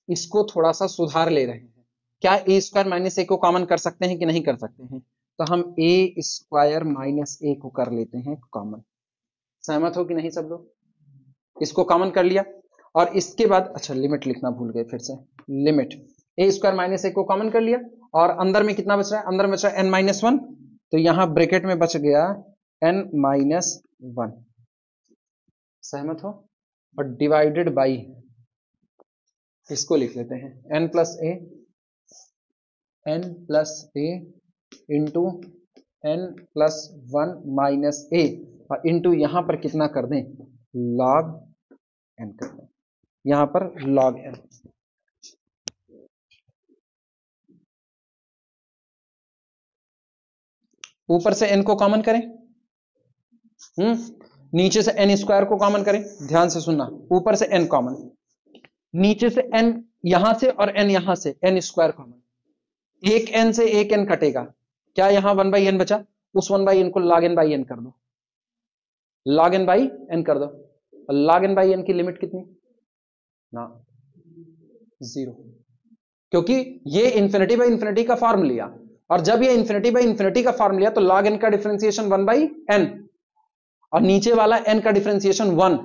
इसको थोड़ा सा सुधार ले रहे हैं। क्या a² माइनस a को कॉमन कर सकते हैं कि नहीं कर सकते हैं? तो हम a² माइनस a को कर लेते हैं कॉमन। सहमत हो कि नहीं सब लोग? इसको कॉमन कर लिया और इसके बाद, अच्छा लिमिट लिखना भूल गए फिर से, लिमिट a² माइनस a को कॉमन कर लिया और अंदर में कितना बच रहा है, अंदर में बच रहा है n माइनस 1, तो यहां ब्रैकेट में बच गया n माइनस 1। सहमत हो? और डिवाइडेड बाई, इसको लिख लेते हैं n plus a into n plus 1 minus a, और इंटू यहां पर कितना कर दें log n कर दें, यहां पर log n। ऊपर से n को कॉमन करें, नीचे से n स्क्वायर को कॉमन करें, ध्यान से सुनना, ऊपर से n कॉमन, नीचे से n, यहां से और n यहां से, n स्क्वायर कॉमन, एक n से एक n कटेगा, क्या यहां 1/n बचा, उस 1/n को log n by n कर दो, log n by n कर दो, log n by n की लिमिट कितनी ना 0, क्योंकि ये इंफिनिटी बाई इंफिनिटी का फॉर्म लिया, और जब ये इंफिनिटी बाई इंफिनिटी का फॉर्म लिया तो log n का डिफरेंशिएशन 1/n और नीचे वाला n का डिफरेंशिएशन 1,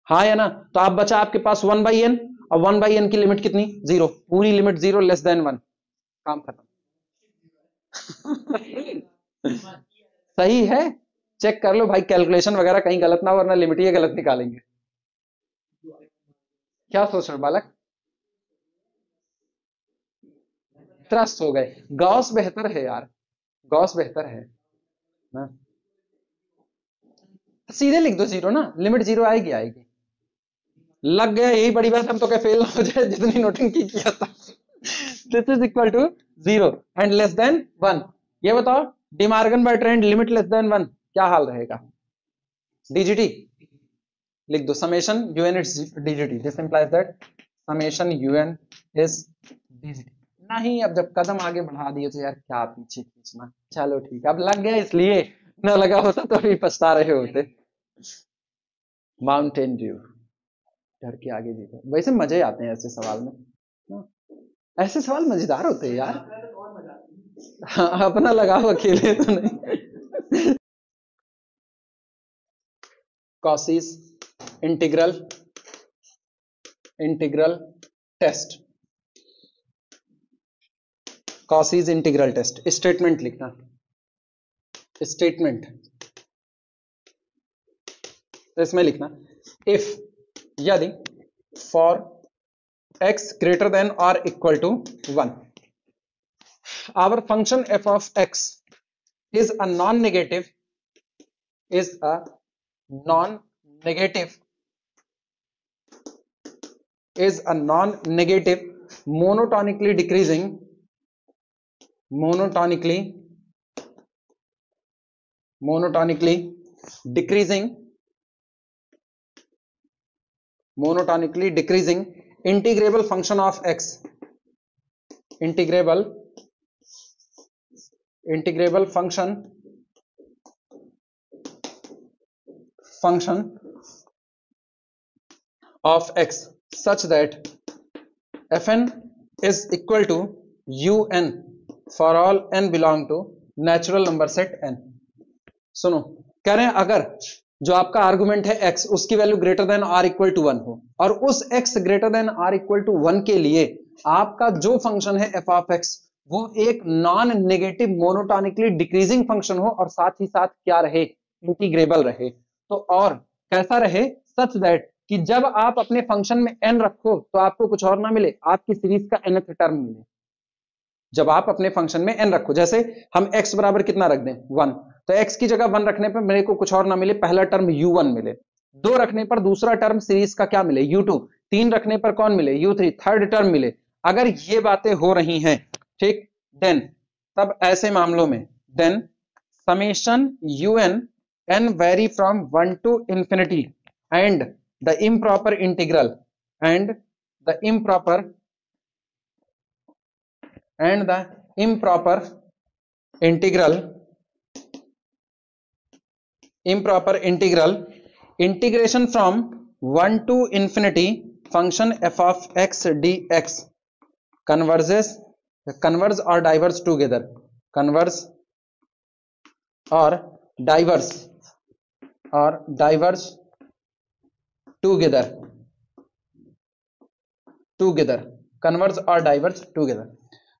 हाँ या ना, तो आप बचा आपके पास 1/n, और 1/n की लिमिट कितनी 0, पूरी लिमिट 0 लेस देन 1, काम खत्म। सही है, चेक कर लो भाई, कैलकुलेशन वगैरह कहीं गलत ना हो, वरना लिमिट ये गलत निकालेंगे। क्या सोच रहे हो बालक, त्रस्त हो गए, गॉस बेहतर है यार, गॉस बेहतर है ना, सीधे लिख दो 0 ना, लिमिट 0 आएगी आएगी, लग गया, यही बड़ी बात, हम तो क्या फेल ना हो जाए जितनी नोटिंग किया था। This is equal to 0 and less than 1, ये बताओ De Morgan Bertrand limit less than 1 क्या हाल रहेगा, डीजीटी लिख दो, summation UN is DGT, this implies that summation UN is DGT. नहीं, अब जब कदम आगे बढ़ा दिए तो यार क्या पीछे खींचना, चलो ठीक, अब लग गया इसलिए, न लगा होता तो अभी पछता रहे होते। माउंटेन ड्यू, डर के आगे जीतो, वैसे मजे आते हैं ऐसे सवाल में ना? ऐसे सवाल मजेदार होते हैं यार, हाँ, अपना लगाओ, अकेले तो नहीं। Cauchy's integral test, Cauchy's integral test, statement लिखना, स्टेटमेंट, तो इसमें लिखना इफ, यदि for x greater than or equal to 1, our function f of x is a non-negative, is a non-negative, is a non-negative monotonically decreasing, monotonically decreasing, monotonically decreasing integrable function of x, integrable function of x such that fn is equal to un for all n belong to natural number set n। सुनो, कह रहे हैं अगर जो आपका argument है x, उसकी value greater than or equal to 1 हो, और उस x greater than or equal to 1 के लिए आपका जो फंक्शन है f ऑफ x वो एक non negative monotonically decreasing function हो, और साथ ही साथ क्या रहे, इंटीग्रेबल रहे, तो और कैसा रहे, सच दैट कि जब आप अपने फंक्शन में n रखो तो आपको कुछ और ना मिले, आपकी सीरीज का nth टर्म मिले। जब आप अपने फंक्शन में n रखो, जैसे हम x बराबर कितना रख दें 1, तो x की जगह 1 रखने पर मेरे को कुछ और ना मिले, पहला टर्म u1 मिले, 2 रखने पर दूसरा टर्म सीरीज का क्या मिले u2, 3 रखने पर कौन मिले u3, थर्ड टर्म मिले। अगर ये बातें हो रही हैं, ठीक, देन तब ऐसे मामलों में then summation un n vary from 1 to infinity and the improper integral and the improper integral integration from 1 to infinity function f of x dx converge or diverge together, converge or diverge together, converge और diverge together.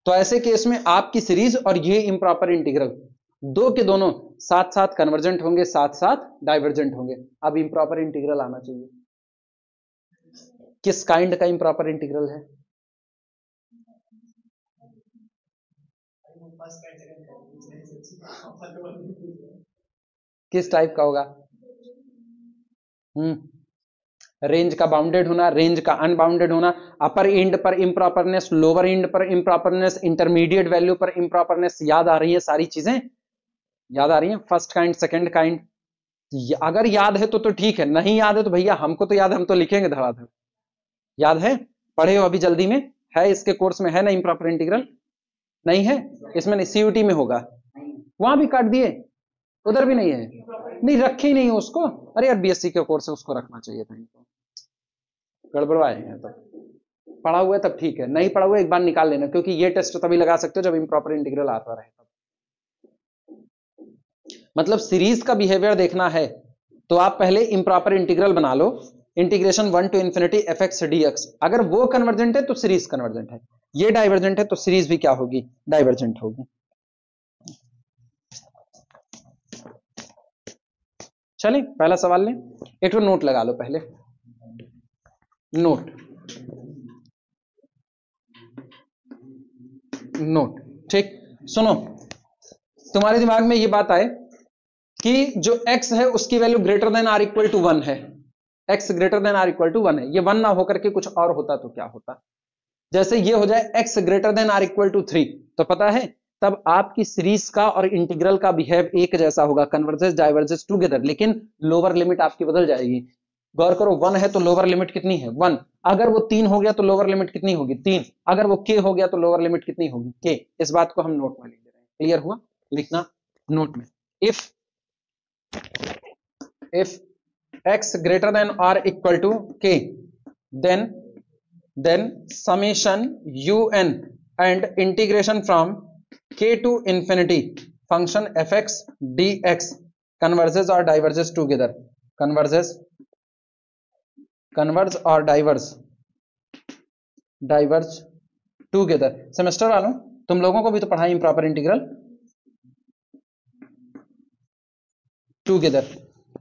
तो ऐसे case में आपकी series और ये improper integral दो के दोनों साथ साथ कन्वर्जेंट होंगे, साथ साथ डाइवर्जेंट होंगे। अब इंप्रॉपर इंटीग्रल आना चाहिए, किस काइंड का इंप्रॉपर इंटीग्रल है, किस टाइप का होगा, रेंज का बाउंडेड होना, रेंज का अनबाउंडेड होना, अपर इंड पर इम्प्रॉपरनेस, लोअर इंड पर इम्प्रॉपरनेस, इंटरमीडिएट वैल्यू पर इम्प्रॉपरनेस। याद आ रही है सारी चीजें, याद आ रही है, फर्स्ट काइंड सेकंड काइंड। अगर याद है तो ठीक है, नहीं याद है तो भैया हमको तो याद है, हम तो लिखेंगे धड़ाधड़। याद है, पढ़े हो अभी जल्दी में? है इसके कोर्स में है ना इम्प्रॉपर इंटीग्रल? नहीं है इसमें, नहीं सीयूटी में होगा। वहां भी काट दिए, उधर भी नहीं है, नहीं रखे ही नहीं उसको। अरे यार बीएससी के कोर्स है, उसको रखना चाहिए था इनको, गड़बड़वाए हैं। तो पढ़ा हुआ है तब ठीक है, नहीं पढ़ा हुआ एक बार निकाल लेना, क्योंकि ये टेस्ट तभी लगा सकते हो जब इम्प्रॉपर इंटीग्रल आता रहे तब। मतलब सीरीज का बिहेवियर देखना है तो आप पहले इम्प्रॉपर इंटीग्रल बना लो, integration 1 to infinity F X D X. अगर वो कन्वर्जेंट है तो सीरीज कन्वर्जेंट है, ये डाइवर्जेंट है तो सीरीज भी क्या होगी? डाइवर्जेंट होगी। चलिए पहला सवाल लें, एक तो नोट लगा लो पहले, नोट नोट। ठीक, सुनो, तुम्हारे दिमाग में ये बात आए कि जो x है उसकी value greater than or equal to 1 है, x greater than or equal to 1 है, ये 1 ना होकर के कुछ और होता तो क्या होता? जैसे ये हो जाए x greater than or equal to 3, तो पता है तब आपकी सीरीज का और इंटीग्रल का बिहेव एक जैसा होगा, कन्वर्जेस डाइवर्जेस टुगेदर, लेकिन लोअर लिमिट आपकी बदल जाएगी। गौर करो 1 है तो लोअर लिमिट कितनी है? 1। अगर वो 3 हो गया तो लोअर लिमिट कितनी होगी? 3। अगर वो k हो गया तो लोअर लिमिट कितनी होगी? k। इस बात को हम नोट में लिख दे रहे हैं, क्लियर हुआ? लिखना नोट में, if x greater than or equal to k, then summation un and integration from k to infinity function fx dx converges or diverges together, converge or diverge together। Semester वालों तुम लोगों को भी तो पढ़ाई इम्प्रॉपर इंटीग्रल टुगेदर,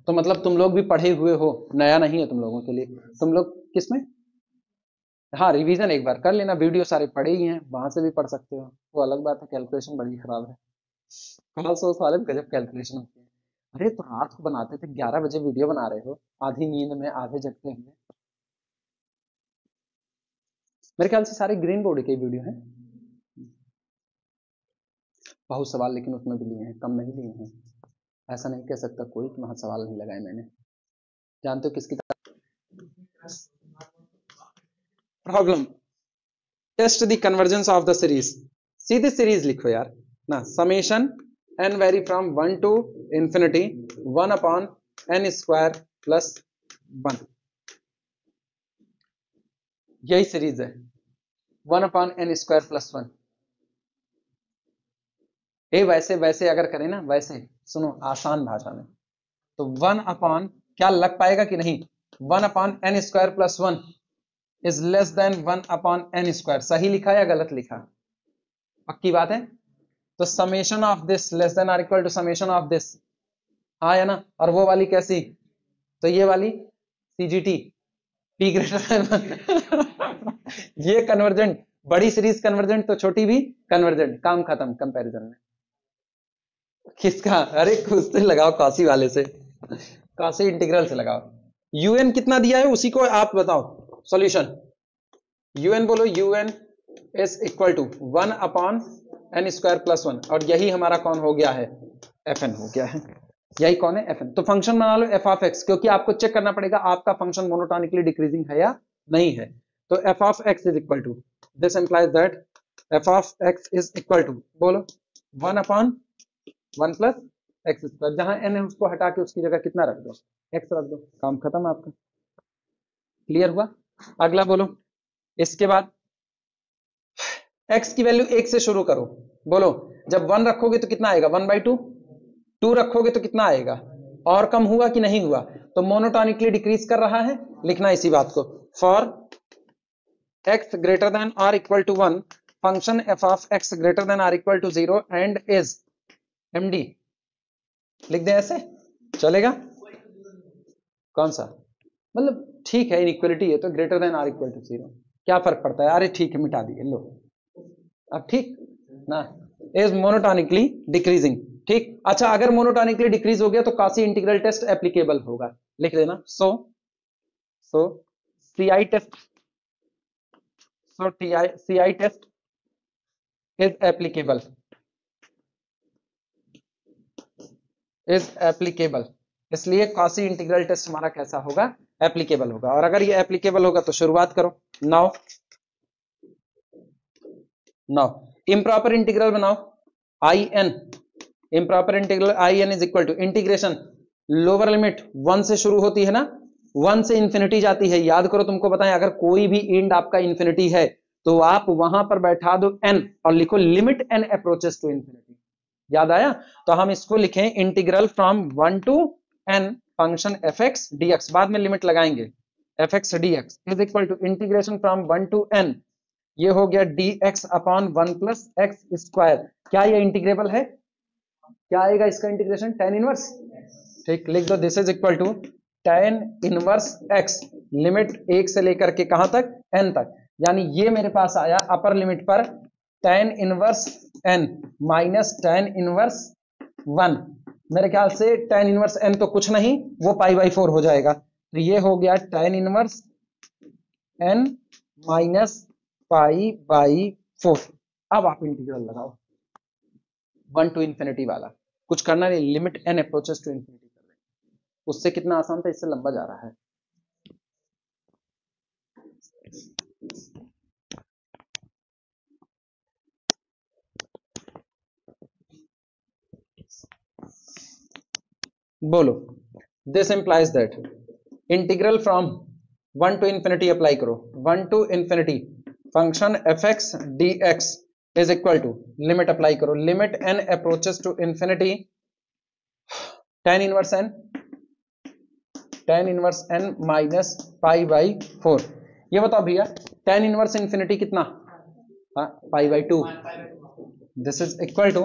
तो मतलब तुम लोग भी पढ़े हुए हो, नया नहीं है तुम लोगों के लिए। तुम लोग किसमें? हाँ रिवीजन एक बार कर लेना, वीडियो सारे पढ़े ही हैं, वहां से भी पढ़ सकते हो, वो अलग बात है। कैलकुलेशन बड़ी खराब है, कल सो साले गजब कैलकुलेशन होती है। अरे तो रात को बनाते थे, 11 बजे वीडियो बना रहे हो, आधी नींद में आधे जगते हुए। मेरे ख्याल से सारे ग्रीन बोर्ड के वीडियो हैं, बहुत सवाल लेकिन उसमें भी लिए हैं, कम नहीं लिए हैं। ऐसा नहीं कह सकता कोई कि वहां सवाल नहीं लगाए मैंने। जानते हो किसकी problem? Test the convergence of the series. सीधी सीरीज लिखो यार ना, summation n vary from 1 to infinity 1 upon n square plus 1, यही सीरीज है 1 अपॉन n स्क्वायर प्लस 1। ए वैसे अगर करें ना, वैसे सुनो आसान भाषा में, तो 1 अपॉन क्या लग पाएगा कि नहीं? 1 upon n square plus 1 is less than 1 upon n square. सही लिखा या गलत लिखा? पक्की बात है? तो summation of this less than or equal to summation of this, हाँ या ना? और वो वाली कैसी? तो ये वाली CGT p ग्रेटर देन ये कन्वर्जेंट, बड़ी सीरीज कन्वर्जेंट तो छोटी भी कन्वर्जेंट, काम खत्म कंपैरिजन में। किसका? अरे खुद से लगाओ, काशी वाले से, काशी इंटीग्रल से लगाओ। un कितना दिया है उसी को आप बताओ सॉल्यूशन। un बोलो, un is equal to 1 upon n square plus 1, और यही हमारा कौन हो गया है? fn हो गया है। यही कौन है? fn। तो फंक्शन बना लो f ऑफ x, क्योंकि आपको चेक करना पड़ेगा आपका फंक्शन मोनोटोनिकली डिक्रीजिंग है या नहीं है। तो f of x is equal to, this implies that f of x is equal to, बोलो 1 अपॉन 1 प्लस एक्स स्क्वायर, जहां n है उसको हटा के उसकी जगह कितना रख दो? x रख दो, काम खत्म आपका। क्लियर हुआ? अगला बोलो, इसके बाद x की वैल्यू 1 से शुरू करो। बोलो जब 1 रखोगे तो कितना आएगा? 1/2। 2 रखोगे तो कितना आएगा? और कम हुआ कि नहीं हुआ? तो मोनोटोनिकली डिक्रीज कर रहा है, लिखना इसी बात को। For x greater than or equal to 1 function f of x greater than or equal to 0 and is MD, लिख दे ऐसे चलेगा? कौन सा? मतलब ठीक है, इनइक्वालिटी है तो greater than or equal to 0, क्या फर्क पड़ता है? अरे ठीक है मिटा दिए, लो अब ठीक ना, इज मोनोटोनिकली डिक्रीजिंग। ठीक, अच्छा अगर मोनोटोनिकली डिक्रीज हो गया तो काशी इंटीग्रल टेस्ट एप्लीकेबल होगा, लिख देना। So CI test, CI test is applicable, इसलिए कॉसी इंटीग्रल टेस्ट हमारा कैसा होगा? एप्लीकेबल होगा। और अगर ये एप्लीकेबल होगा तो शुरुआत करो। नाउ नाउ इम्प्रॉपर इंटीग्रल बनाओ, I N, improper integral I N is equal to integration, lower limit 1 से शुरू होती है ना, 1 से इंफिनिटी जाती है। याद करो, तुमको बताएं, अगर कोई भी एंड आपका इंफिनिटी है तो आप वहां पर बैठा दो n और लिखो limit n approaches to infinity. याद आया? तो हम इसको लिखें integral from 1 to n function F X D X, बाद में लिमिट लगाएंगे, F X D X is equal to integration from 1 to n, ये हो गया dx upon 1 plus X square. क्या ये इंटीग्रेबल है? क्या आएगा इसका इंटीग्रेशन? tan inverse. ठीक, लिख दो, this is equal to tan inverse x, limit 1 से लेकर के कहां तक? n तक। यानी ये मेरे पास आया अपर लिमिट पर tan inverse n minus tan inverse 1। मेरे ख्याल से tan इनवर्स n तो कुछ नहीं, वो π/4 हो जाएगा। तो ये हो गया tan इनवर्स n माइनस π/4। अब आप इंटीग्रल लगाओ 1 टू इंफिनिटी वाला, कुछ करना नहीं, limit n approaches to infinity कर लेंगे। उससे कितना आसान था, इससे लंबा जा रहा है। बोलो, this implies that integral from 1 to infinity apply करो, 1 to infinity function F X D X is equal to, limit apply करो, limit n approaches to infinity tan inverse n माइनस π/4। ये बताओ भैया, tan इनवर्स इंफिनिटी कितना? π/2। This is equal to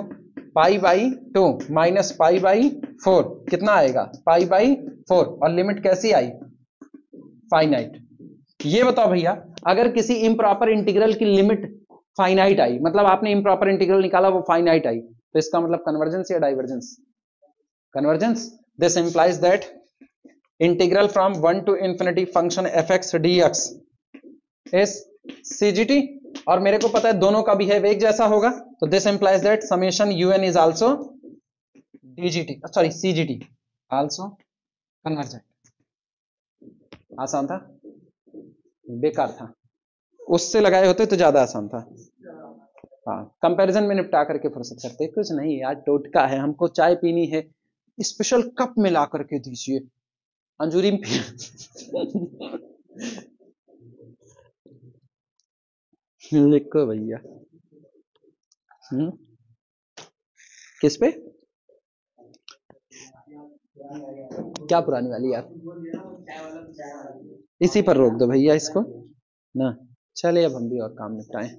π/2 माइनस π/4, कितना आएगा? π/4। और लिमिट कैसी आई? फाइनाइट। ये बताओ भैया, अगर किसी इम्प्रॉपर इंटीग्रल की लिमिट फाइनाइट आई, मतलब आपने इम्प्रॉपर इंटीग्रल निकाला, वो फाइनाइट आई, तो इसका मतलब कन्वर्जेंस या divergence? Convergence. This implies that integral from 1 to infinity function F X D X is CGT, और मेरे को पता है दोनों का बिहेव एक जैसा होगा, तो this implies that summation UN is also DGT, sorry CGT also convergent. आसान था? बेकार था, उससे लगाए होते तो ज्यादा आसान था। हाँ, कंपैरिजन में निपटा करके फुर्सत करते, कुछ नहीं यार, टोटका है, हमको चाय पीनी है, स्पेशल कप में ला करके दीजिए, अंजूरी में लिखो भैया। किस पे? क्या पुरानी वाली यार? इसी पर रोक दो भैया इसको ना। चलिए अब हम भी और काम निपटाएं।